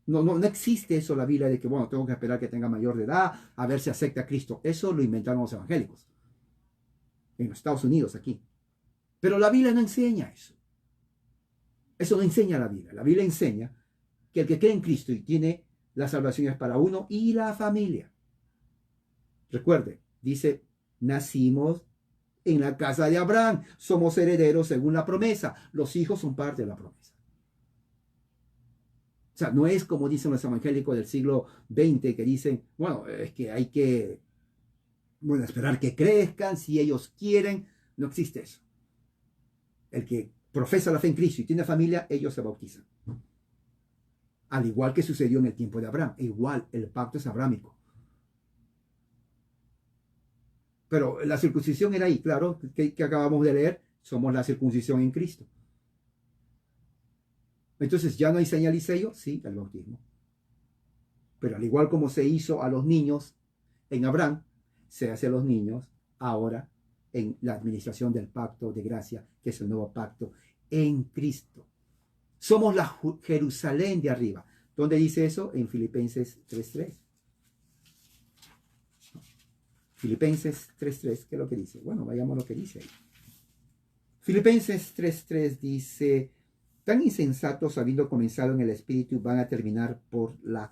Speaker 1: No existe eso en la Biblia de que, bueno, tengo que esperar que tenga mayor de edad a ver si acepta a Cristo. Eso lo inventaron los evangélicos. En los Estados Unidos, aquí. Pero la Biblia no enseña eso. Eso no enseña la Biblia. La Biblia enseña que el que cree en Cristo y tiene la salvación es para uno y la familia. Recuerde, dice, nacimos en la casa de Abraham. Somos herederos según la promesa. Los hijos son parte de la promesa. O sea, no es como dicen los evangélicos del siglo XX que dicen, bueno, es que hay que, bueno, esperar que crezcan si ellos quieren. No existe eso. El que profesa la fe en Cristo y tiene familia, ellos se bautizan. Al igual que sucedió en el tiempo de Abraham. Igual, el pacto es abrámico. Pero la circuncisión era ahí, claro, que acabamos de leer, somos la circuncisión en Cristo. Entonces, ¿ya no hay señal y sello? Sí, el bautismo. Pero al igual como se hizo a los niños en Abraham, se hace a los niños ahora en la administración del pacto de gracia, que es el nuevo pacto en Cristo. Somos la Jerusalén de arriba. ¿Dónde dice eso? En Filipenses 3:3. Filipenses 3:3, ¿qué es lo que dice? Bueno, vayamos a lo que dice ahí. Filipenses 3:3 dice, tan insensatos habiendo comenzado en el espíritu van a terminar por la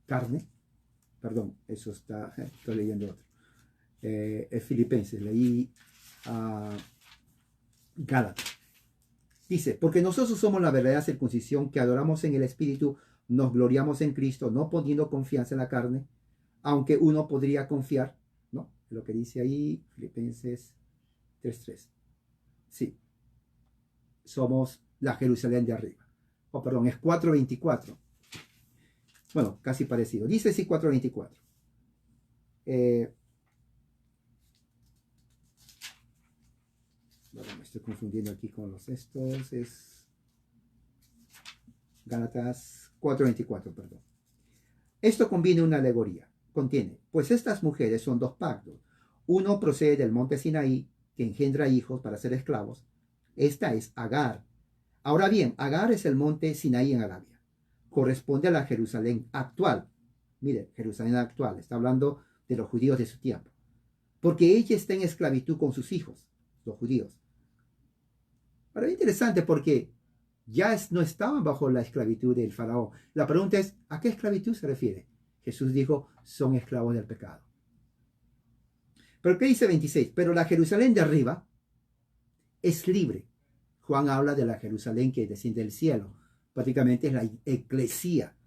Speaker 1: carne. Perdón, eso está, estoy leyendo otro. Es Filipenses, leí Gálatas. Dice, porque nosotros somos la verdadera circuncisión que adoramos en el Espíritu, nos gloriamos en Cristo, no poniendo confianza en la carne, aunque uno podría confiar, ¿no? Lo que dice ahí, Filipenses 3:3. Sí, somos la Jerusalén de arriba. Oh, perdón, es 4:24. Bueno, casi parecido. Dice sí 4:24. Bueno, me estoy confundiendo aquí con los estos. Es Gálatas 4:24, perdón. Esto contiene una alegoría. Contiene, pues estas mujeres son dos pactos. Uno procede del monte Sinaí, que engendra hijos para ser esclavos. Esta es Agar. Ahora bien, Agar es el monte Sinaí en Arabia. Corresponde a la Jerusalén actual. Mire, Jerusalén actual. Está hablando de los judíos de su tiempo. Porque ella está en esclavitud con sus hijos, los judíos. Pero es interesante porque ya no estaban bajo la esclavitud del faraón. La pregunta es, ¿a qué esclavitud se refiere? Jesús dijo, son esclavos del pecado. Pero ¿qué dice 26? Pero la Jerusalén de arriba es libre. Juan habla de la Jerusalén que desciende del cielo. Prácticamente es la eclesía.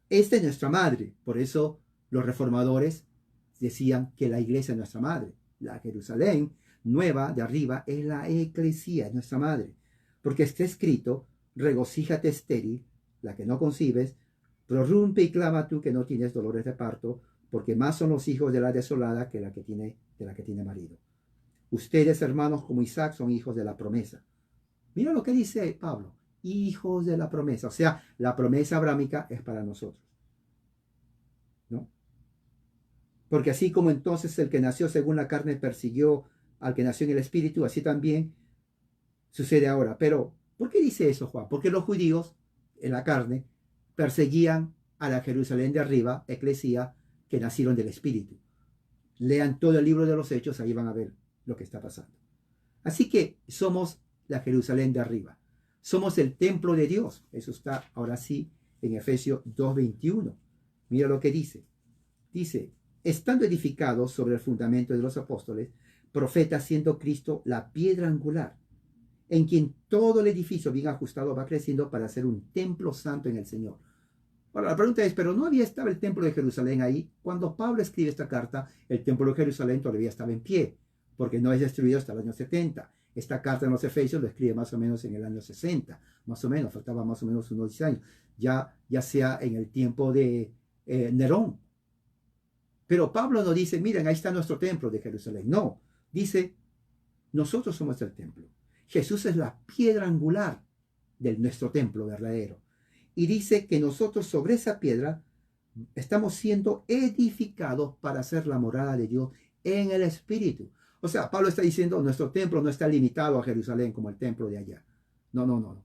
Speaker 1: Esta es nuestra madre. Por eso los reformadores decían que la iglesia es nuestra madre. La Jerusalén nueva de arriba es la eclesía, es nuestra madre. Porque está escrito, regocíjate estéril, la que no concibes, prorrumpe y clama tú que no tienes dolores de parto, porque más son los hijos de la desolada que de la que tiene marido. Ustedes, hermanos, como Isaac, son hijos de la promesa. Mira lo que dice Pablo, hijos de la promesa. O sea, la promesa abrámica es para nosotros, ¿no? Porque así como entonces el que nació según la carne persiguió al que nació en el espíritu, así también sucede ahora. Pero, ¿por qué dice eso, Juan? Porque los judíos en la carne perseguían a la Jerusalén de arriba, eclesía, que nacieron del espíritu. Lean todo el libro de los Hechos, ahí van a ver lo que está pasando. Así que somos la Jerusalén de arriba. Somos el templo de Dios. Eso está ahora sí en Efesios 2:21. Mira lo que dice. Dice, estando edificados sobre el fundamento de los apóstoles, profetas, siendo Cristo la piedra angular, en quien todo el edificio bien ajustado va creciendo para ser un templo santo en el Señor. Ahora, la pregunta es, ¿pero no estaba el templo de Jerusalén ahí? Cuando Pablo escribe esta carta, el templo de Jerusalén todavía estaba en pie, porque no es destruido hasta el año 70. Esta carta en los Efesios lo escribe más o menos en el año 60, más o menos, faltaba más o menos unos 10 años, ya sea en el tiempo de Nerón. Pero Pablo no dice, miren, ahí está nuestro templo de Jerusalén. No, dice, nosotros somos el templo. Jesús es la piedra angular de nuestro templo verdadero. Y dice que nosotros sobre esa piedra estamos siendo edificados para ser la morada de Dios en el Espíritu. O sea, Pablo está diciendo, nuestro templo no está limitado a Jerusalén como el templo de allá. No.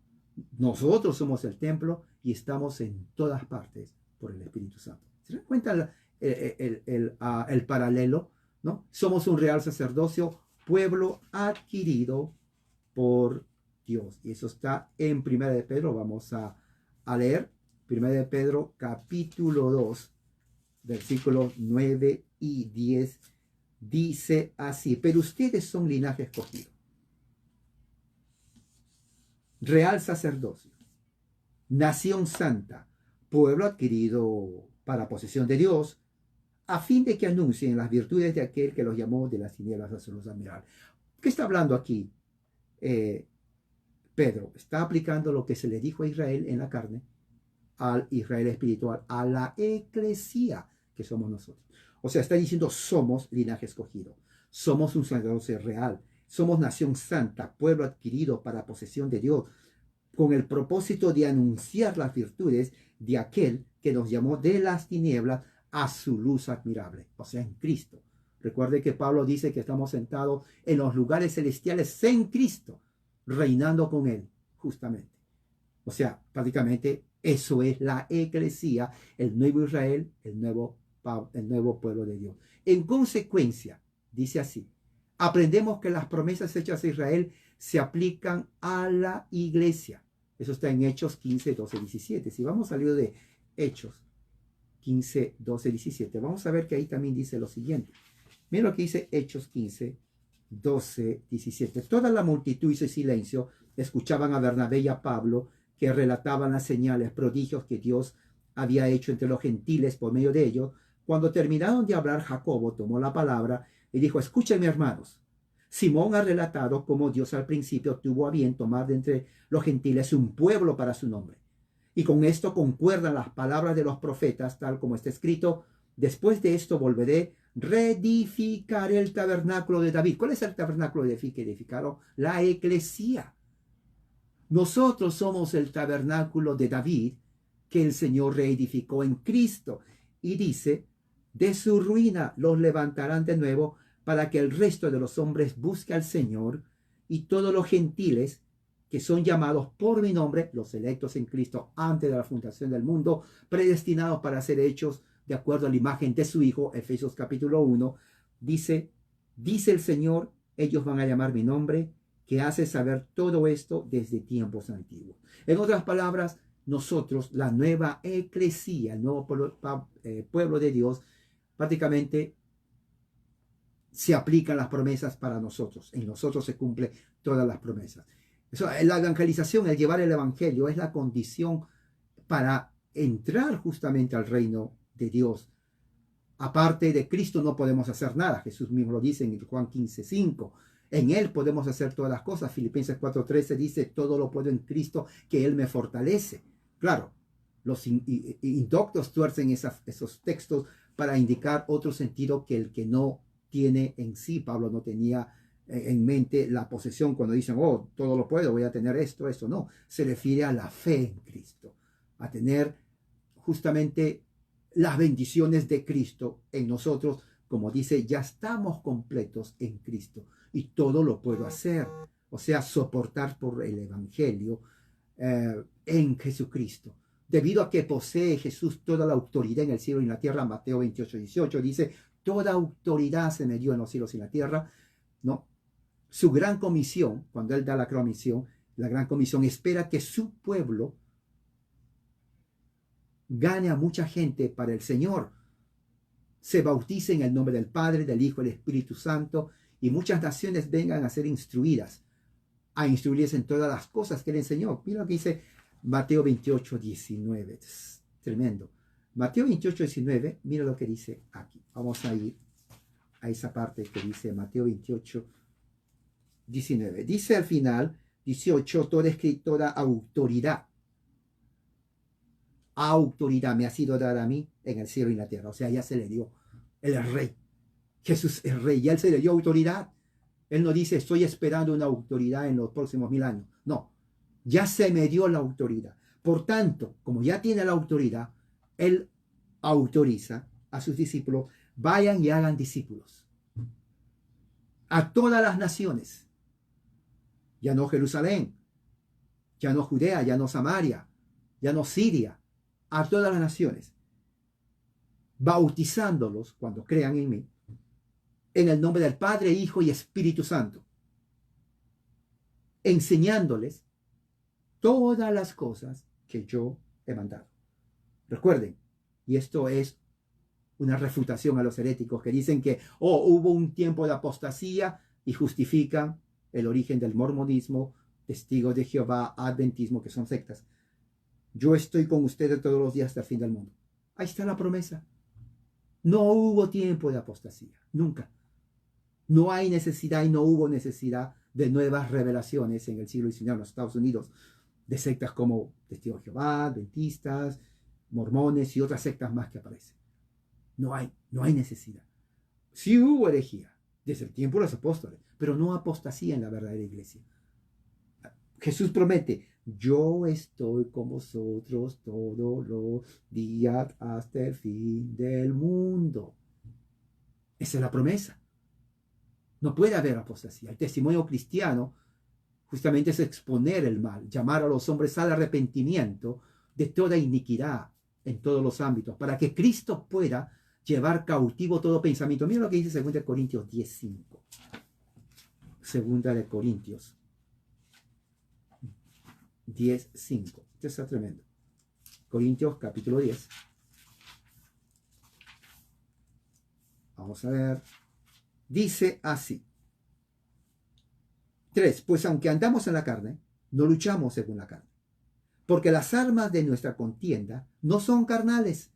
Speaker 1: Nosotros somos el templo y estamos en todas partes por el Espíritu Santo. ¿Se dan cuenta el paralelo? ¿No? Somos un real sacerdocio, pueblo adquirido por Dios. Y eso está en 1 de Pedro. Vamos a leer 1 de Pedro capítulo 2, versículos 9 y 10. Dice así, pero ustedes son linaje escogido, real sacerdocio, nación santa, pueblo adquirido para posesión de Dios, a fin de que anuncien las virtudes de aquel que los llamó de las tinieblas a su luz admirable. ¿Qué está hablando aquí? Pedro está aplicando lo que se le dijo a Israel en la carne, al Israel espiritual, a la eclesía que somos nosotros. O sea, está diciendo, somos linaje escogido, somos un sacerdocio real, somos nación santa, pueblo adquirido para posesión de Dios, con el propósito de anunciar las virtudes de aquel que nos llamó de las tinieblas a su luz admirable, o sea, en Cristo. Recuerde que Pablo dice que estamos sentados en los lugares celestiales en Cristo, reinando con Él, justamente. O sea, prácticamente eso es la eclesía, el nuevo Israel, el nuevo pueblo de Dios. En consecuencia, dice así, aprendemos que las promesas hechas a Israel se aplican a la iglesia. Eso está en Hechos 15, 12, 17. Si vamos al libro de Hechos 15, 12, 17, vamos a ver que ahí también dice lo siguiente. Mira lo que dice Hechos 15, 12, 17. Toda la multitud hizo silencio escuchaban a Bernabé y a Pablo, que relataban las señales, prodigios que Dios había hecho entre los gentiles por medio de ellos. Cuando terminaron de hablar, Jacobo tomó la palabra y dijo: escúchenme, hermanos. Simón ha relatado cómo Dios al principio tuvo a bien tomar de entre los gentiles un pueblo para su nombre. Y con esto concuerdan las palabras de los profetas, tal como está escrito: después de esto volveré, reedificaré el tabernáculo de David. ¿Cuál es el tabernáculo de David que edificaron? La eclesía. Nosotros somos el tabernáculo de David que el Señor reedificó en Cristo. Y dice: de su ruina los levantarán de nuevo, para que el resto de los hombres busque al Señor, y todos los gentiles que son llamados por mi nombre, los electos en Cristo antes de la fundación del mundo, predestinados para ser hechos de acuerdo a la imagen de su Hijo. Efesios capítulo 1, dice el Señor: ellos van a llamar mi nombre, que hace saber todo esto desde tiempos antiguos. En otras palabras, nosotros, la nueva eclesía, el nuevo pueblo de Dios, prácticamente se aplican las promesas para nosotros. En nosotros se cumplen todas las promesas. Eso, la evangelización, el llevar el evangelio, es la condición para entrar justamente al reino de Dios. Aparte de Cristo no podemos hacer nada. Jesús mismo lo dice en Juan 15:5. En Él podemos hacer todas las cosas. Filipenses 4:13 dice: todo lo puedo en Cristo, que Él me fortalece. Claro, los indoctos tuercen esos textos para indicar otro sentido que el que no tiene en sí. Pablo no tenía en mente la posesión cuando dicen: oh, todo lo puedo, voy a tener esto. No, se refiere a la fe en Cristo, a tener justamente las bendiciones de Cristo en nosotros. Como dice, ya estamos completos en Cristo y todo lo puedo hacer. O sea, soportar por el evangelio en Jesucristo. Debido a que posee Jesús toda la autoridad en el cielo y en la tierra. Mateo 28:18 dice: toda autoridad se me dio en los cielos y en la tierra. ¿No? Su gran comisión, cuando Él da la gran comisión espera que su pueblo gane a mucha gente para el Señor. Se bautice en el nombre del Padre, del Hijo y del Espíritu Santo, y muchas naciones vengan a ser instruidas, a instruirse en todas las cosas que Él enseñó. Mira lo que dice Mateo 28:19. Es tremendo. Mateo 28:19, mira lo que dice aquí. Vamos a ir a esa parte que dice Mateo 28:19. Dice al final, 18, toda autoridad me ha sido dada a mí en el cielo y en la tierra. O sea, ya se le dio. Él es rey. Jesús es rey. Ya Él se le dio autoridad. Él no dice: estoy esperando una autoridad en los próximos 1000 años. No, ya se me dio la autoridad. Por tanto, como ya tiene la autoridad, Él autoriza a sus discípulos: vayan y hagan discípulos a todas las naciones. Ya no Jerusalén, ya no Judea, ya no Samaria, ya no Siria, a todas las naciones, bautizándolos, cuando crean en mí, en el nombre del Padre, Hijo y Espíritu Santo, enseñándoles todas las cosas que yo he mandado. Recuerden, y esto es una refutación a los heréticos que dicen que hubo un tiempo de apostasía y justifican el origen del mormonismo, testigos de Jehová, adventismo, que son sectas. Yo estoy con ustedes todos los días hasta el fin del mundo. Ahí está la promesa. No hubo tiempo de apostasía, nunca. No hay necesidad y no hubo necesidad de nuevas revelaciones en el siglo XIX en los Estados Unidos, de sectas como Testigos de Jehová, Adventistas, Mormones y otras sectas más que aparecen. No hay necesidad. Sí hubo herejía desde el tiempo de los apóstoles, pero no apostasía en la verdadera iglesia. Jesús promete: yo estoy con vosotros todos los días hasta el fin del mundo. Esa es la promesa. No puede haber apostasía. El testimonio cristiano justamente es exponer el mal, llamar a los hombres al arrepentimiento de toda iniquidad en todos los ámbitos, para que Cristo pueda llevar cautivo todo pensamiento. Mira lo que dice 2 Corintios 10:5. 2 Corintios 10:5. Esto está tremendo. Corintios capítulo 10. Vamos a ver. Dice así. 3. Pues aunque andamos en la carne, no luchamos según la carne. Porque las armas de nuestra contienda no son carnales,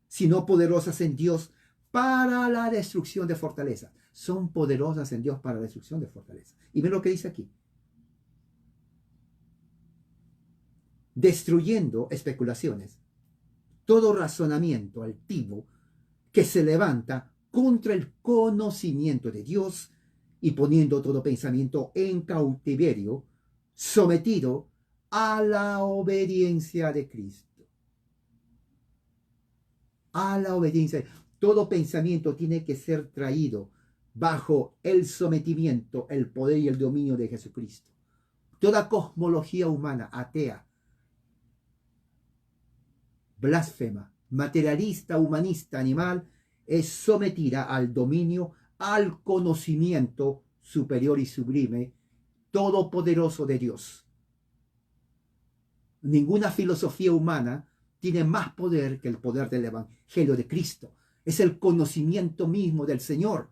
Speaker 1: sino poderosas en Dios para la destrucción de fortalezas. Son poderosas en Dios para la destrucción de fortalezas. Y ven lo que dice aquí. Destruyendo especulaciones, todo razonamiento altivo que se levanta contra el conocimiento de Dios y poniendo todo pensamiento en cautiverio, sometido a la obediencia de Cristo. A la obediencia. Todo pensamiento tiene que ser traído bajo el sometimiento, el poder y el dominio de Jesucristo. Toda cosmología humana, atea, blasfema, materialista, humanista, animal, es sometida al dominio, al conocimiento superior y sublime, todopoderoso de Dios. Ninguna filosofía humana tiene más poder que el poder del Evangelio de Cristo. Es el conocimiento mismo del Señor.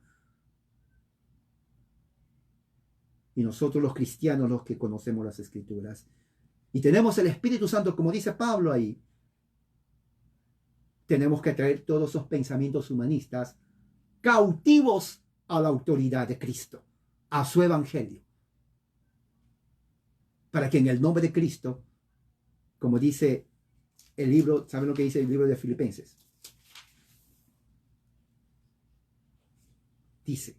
Speaker 1: Y nosotros los cristianos, los que conocemos las Escrituras, y tenemos el Espíritu Santo, como dice Pablo ahí, tenemos que traer todos esos pensamientos humanistas cautivos a la autoridad de Cristo, a su evangelio. Para que en el nombre de Cristo, como dice el libro, ¿saben lo que dice el libro de Filipenses? Dice,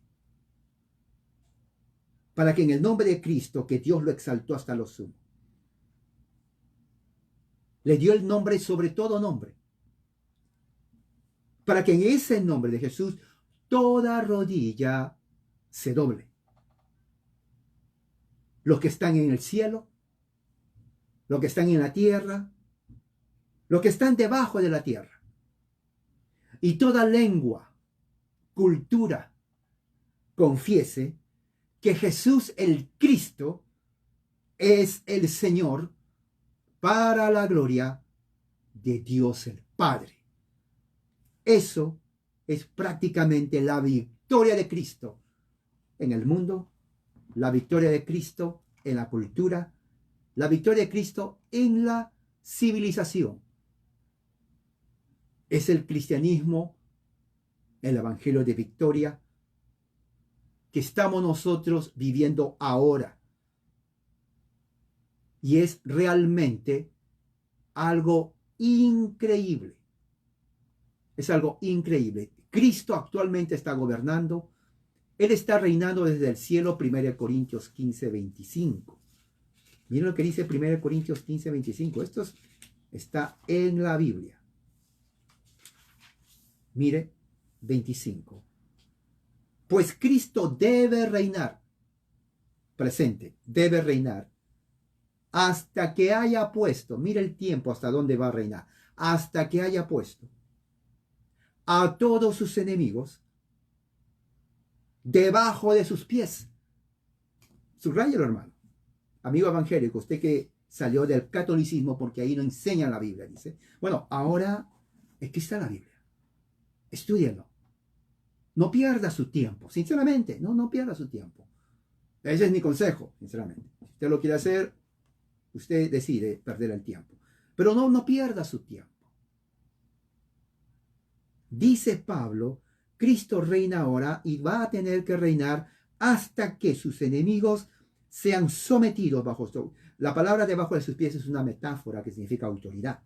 Speaker 1: para que en el nombre de Cristo, que Dios lo exaltó hasta lo sumo, le dio el nombre sobre todo nombre, para que en ese nombre de Jesús toda rodilla se doble. Los que están en el cielo, los que están en la tierra, los que están debajo de la tierra. Y toda lengua, cultura, confiese que Jesús el Cristo es el Señor para la gloria de Dios el Padre. Eso es prácticamente la victoria de Cristo en el mundo, la victoria de Cristo en la cultura, la victoria de Cristo en la civilización. Es el cristianismo, el evangelio de victoria que estamos nosotros viviendo ahora. Y es realmente algo increíble. Es algo increíble. Cristo actualmente está gobernando. Él está reinando desde el cielo, 1 Corintios 15, 25. Miren lo que dice 1 Corintios 15, 25. Esto está en la Biblia. Mire, 25. Pues Cristo debe reinar, presente, debe reinar, hasta que haya puesto, mire el tiempo hasta dónde va a reinar, hasta que haya puesto a todos sus enemigos debajo de sus pies. Subrayelo, hermano. Amigo evangélico, usted que salió del catolicismo porque ahí no enseñan la Biblia, dice. Bueno, ahora aquí está la Biblia. Estúdienlo. No pierda su tiempo, sinceramente, no pierda su tiempo. Ese es mi consejo, sinceramente. Si usted lo quiere hacer, usted decide perder el tiempo. Pero no pierda su tiempo. Dice Pablo, Cristo reina ahora y va a tener que reinar hasta que sus enemigos sean sometidos bajo su... La palabra debajo de sus pies es una metáfora que significa autoridad.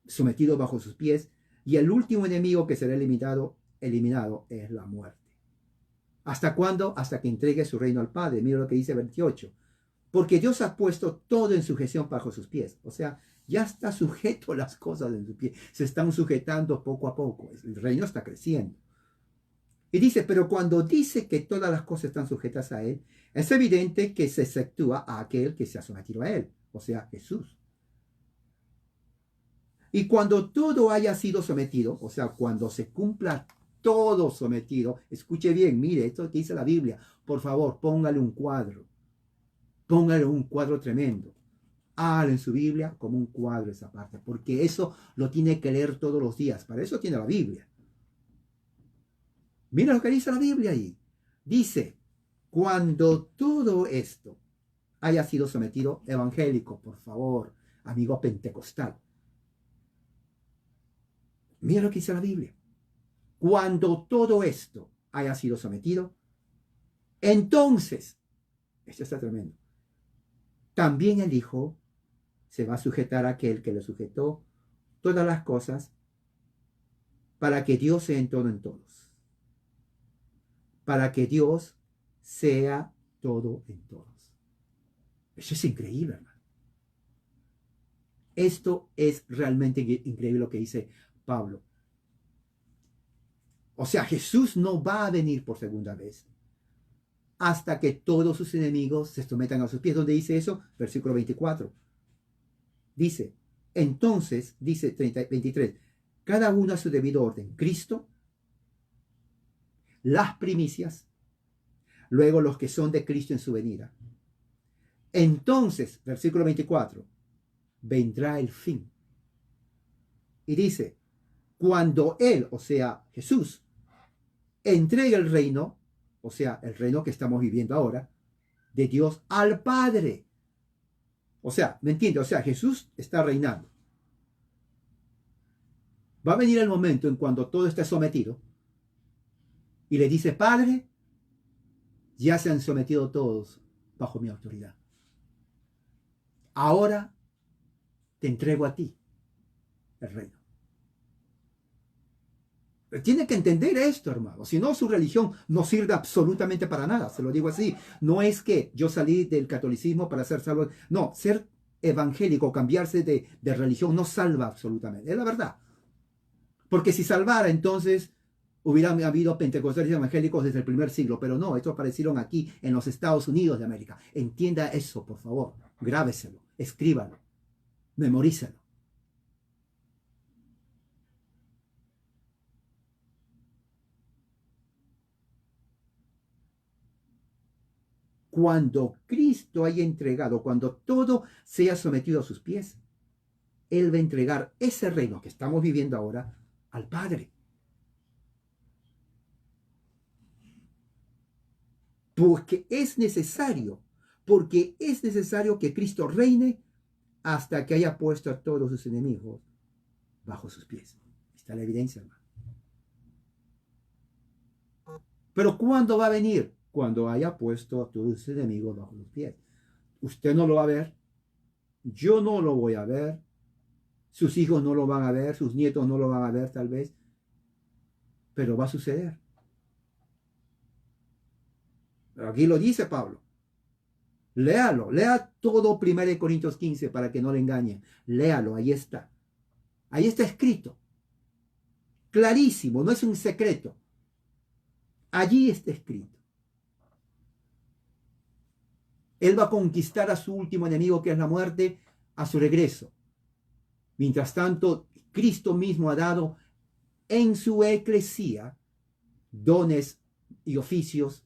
Speaker 1: Sometido bajo sus pies, y el último enemigo que será eliminado es la muerte. ¿Hasta cuándo? Hasta que entregue su reino al Padre. Mira lo que dice 28. Porque Dios ha puesto todo en sujeción bajo sus pies. O sea, ya está sujeto las cosas en sus pies. Se están sujetando poco a poco. El reino está creciendo. Y dice, pero cuando dice que todas las cosas están sujetas a Él, es evidente que se exceptúa a aquel que se ha sometido a Él. O sea, Jesús. Y cuando todo haya sido sometido, o sea, cuando se cumpla todo sometido, escuche bien, mire, esto que dice la Biblia, por favor, póngale un cuadro tremendo. Hágalo en su Biblia como un cuadro esa parte, porque eso lo tiene que leer todos los días, para eso tiene la Biblia. Mira lo que dice la Biblia ahí. Dice, cuando todo esto haya sido sometido, evangélico, por favor, amigo pentecostal. Mira lo que dice la Biblia. Cuando todo esto haya sido sometido, entonces, esto está tremendo, también el Hijo se va a sujetar a aquel que le sujetó todas las cosas para que Dios sea en todo en todos. Para que Dios sea todo en todos. Eso es increíble, hermano. Esto es realmente increíble lo que dice Pablo. O sea, Jesús no va a venir por segunda vez hasta que todos sus enemigos se sometan a sus pies. ¿Dónde dice eso? Versículo 24. Dice, entonces, dice 23, cada uno a su debido orden. Cristo, las primicias, luego los que son de Cristo en su venida. Entonces, versículo 24, vendrá el fin. Y dice, cuando Él, o sea, Jesús, entregue el reino, o sea, el reino que estamos viviendo ahora, de Dios al Padre. O sea, ¿me entiende? O sea, Jesús está reinando. Va a venir el momento en cuando todo esté sometido y le dice, Padre, ya se han sometido todos bajo mi autoridad. Ahora te entrego a ti el reino. Tiene que entender esto, hermano. Si no, su religión no sirve absolutamente para nada. Se lo digo así. No es que yo salí del catolicismo para ser salvo. No, ser evangélico, cambiarse de religión no salva absolutamente. Es la verdad. Porque si salvara, entonces hubiera habido pentecostales evangélicos desde el primer siglo. Pero no, estos aparecieron aquí en los Estados Unidos de América. Entienda eso, por favor. Grábeselo, escríbalo, memorícelo. Cuando Cristo haya entregado, cuando todo sea sometido a sus pies, Él va a entregar ese reino que estamos viviendo ahora al Padre. Porque es necesario que Cristo reine hasta que haya puesto a todos sus enemigos bajo sus pies. Está la evidencia, hermano. Pero ¿cuándo va a venir? Cuando haya puesto a todos sus enemigos bajo sus pies. Usted no lo va a ver, yo no lo voy a ver, sus hijos no lo van a ver, sus nietos no lo van a ver tal vez, pero va a suceder. Pero aquí lo dice Pablo. Léalo, lea todo 1 Corintios 15 para que no le engañen. Léalo, ahí está. Ahí está escrito. Clarísimo, no es un secreto. Allí está escrito. Él va a conquistar a su último enemigo, que es la muerte, a su regreso. Mientras tanto, Cristo mismo ha dado en su eclesía dones y oficios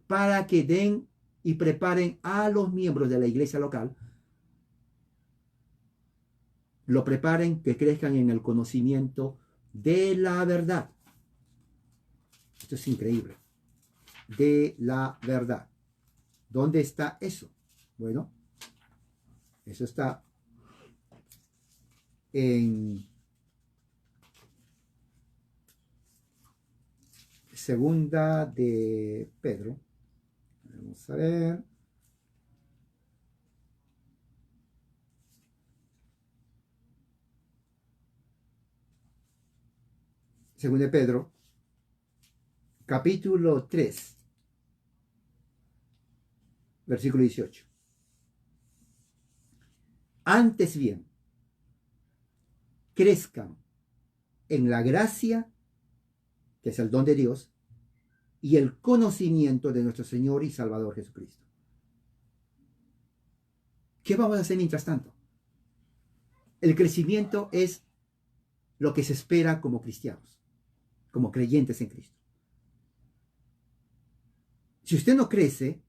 Speaker 1: para que den y preparen a los miembros de la iglesia local, lo preparen, que crezcan en el conocimiento de la verdad. Esto es increíble. De la verdad. ¿Dónde está eso? Bueno, eso está en segunda de Pedro. Vamos a ver. Segunda de Pedro, capítulo 3, versículo 18. Antes bien, crezcan en la gracia, que es el don de Dios, y el conocimiento de nuestro Señor y Salvador Jesucristo. ¿Qué vamos a hacer mientras tanto? El crecimiento es lo que se espera como cristianos, como creyentes en Cristo. Si usted no crece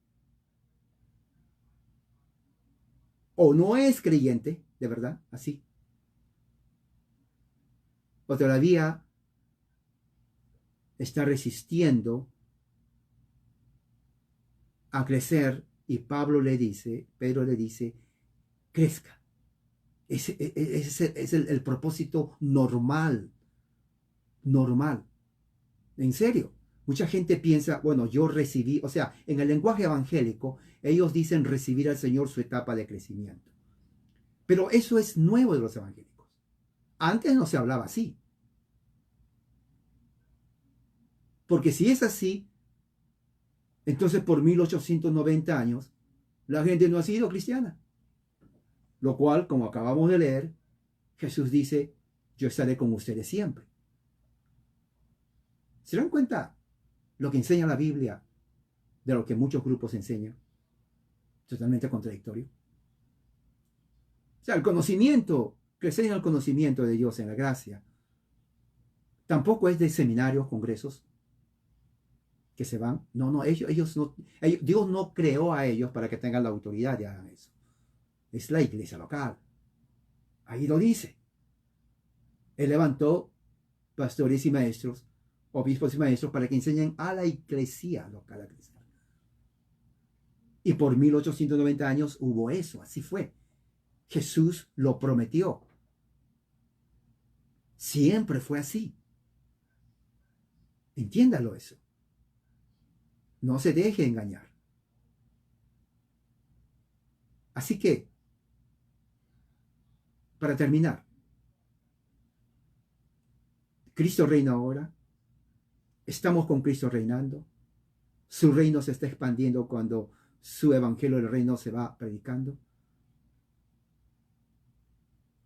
Speaker 1: o no es creyente, de verdad, así, o todavía está resistiendo a crecer y Pedro le dice, crezca. Ese es el propósito normal. En serio. Mucha gente piensa, bueno, yo recibí, o sea, en el lenguaje evangélico, ellos dicen recibir al Señor su etapa de crecimiento. Pero eso es nuevo de los evangélicos. Antes no se hablaba así. Porque si es así, entonces por 1890 años, la gente no ha sido cristiana. Lo cual, como acabamos de leer, Jesús dice, yo estaré con ustedes siempre. ¿Se dan cuenta lo que enseña la Biblia de lo que muchos grupos enseñan? Totalmente contradictorio. O sea, el conocimiento, crecer en el conocimiento de Dios, en la gracia, tampoco es de seminarios, congresos que se van. No, Dios no creó a ellos para que tengan la autoridad y hagan eso. Es la iglesia local. Ahí lo dice. Él levantó pastores y maestros, obispos y maestros para que enseñen a la iglesia local a crecer. Y por 1890 años hubo eso, así fue. Jesús lo prometió. Siempre fue así. Entiéndalo eso. No se deje engañar. Así que, para terminar, Cristo reina ahora. Estamos con Cristo reinando. Su reino se está expandiendo cuando su evangelio del reino se va predicando.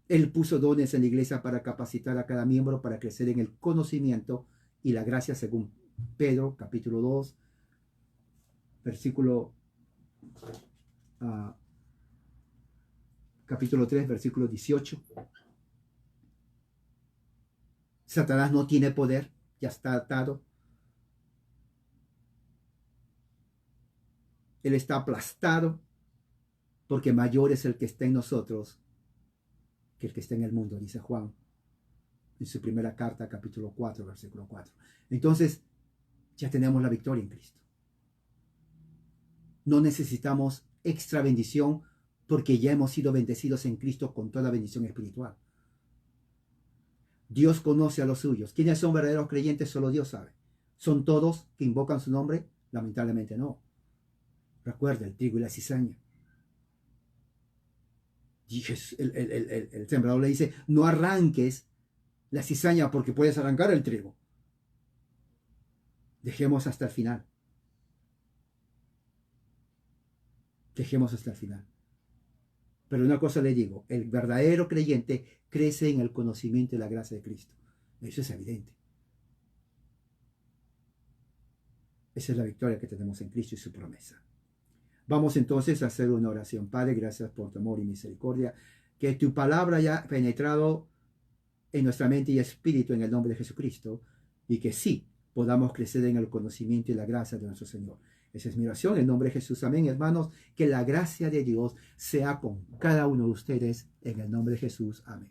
Speaker 1: Él puso dones en la iglesia para capacitar a cada miembro para crecer en el conocimiento y la gracia según Pedro, capítulo 2, capítulo 3, versículo 18. Satanás no tiene poder, ya está atado. Él está aplastado porque mayor es el que está en nosotros que el que está en el mundo, dice Juan en su primera carta, capítulo 4, versículo 4. Entonces, ya tenemos la victoria en Cristo. No necesitamos extra bendición porque ya hemos sido bendecidos en Cristo con toda bendición espiritual. Dios conoce a los suyos. ¿Quiénes son verdaderos creyentes? Solo Dios sabe. ¿Son todos que invocan su nombre? Lamentablemente no. Recuerda el trigo y la cizaña. Y el sembrador le dice, no arranques la cizaña porque puedes arrancar el trigo. Dejemos hasta el final. Dejemos hasta el final. Pero una cosa le digo, el verdadero creyente crece en el conocimiento y la gracia de Cristo. Eso es evidente. Esa es la victoria que tenemos en Cristo y su promesa. Vamos entonces a hacer una oración. Padre, gracias por tu amor y misericordia. Que tu palabra haya penetrado en nuestra mente y espíritu en el nombre de Jesucristo. Y que sí podamos crecer en el conocimiento y la gracia de nuestro Señor. Esa es mi oración en nombre de Jesús. Amén, hermanos. Que la gracia de Dios sea con cada uno de ustedes en el nombre de Jesús. Amén.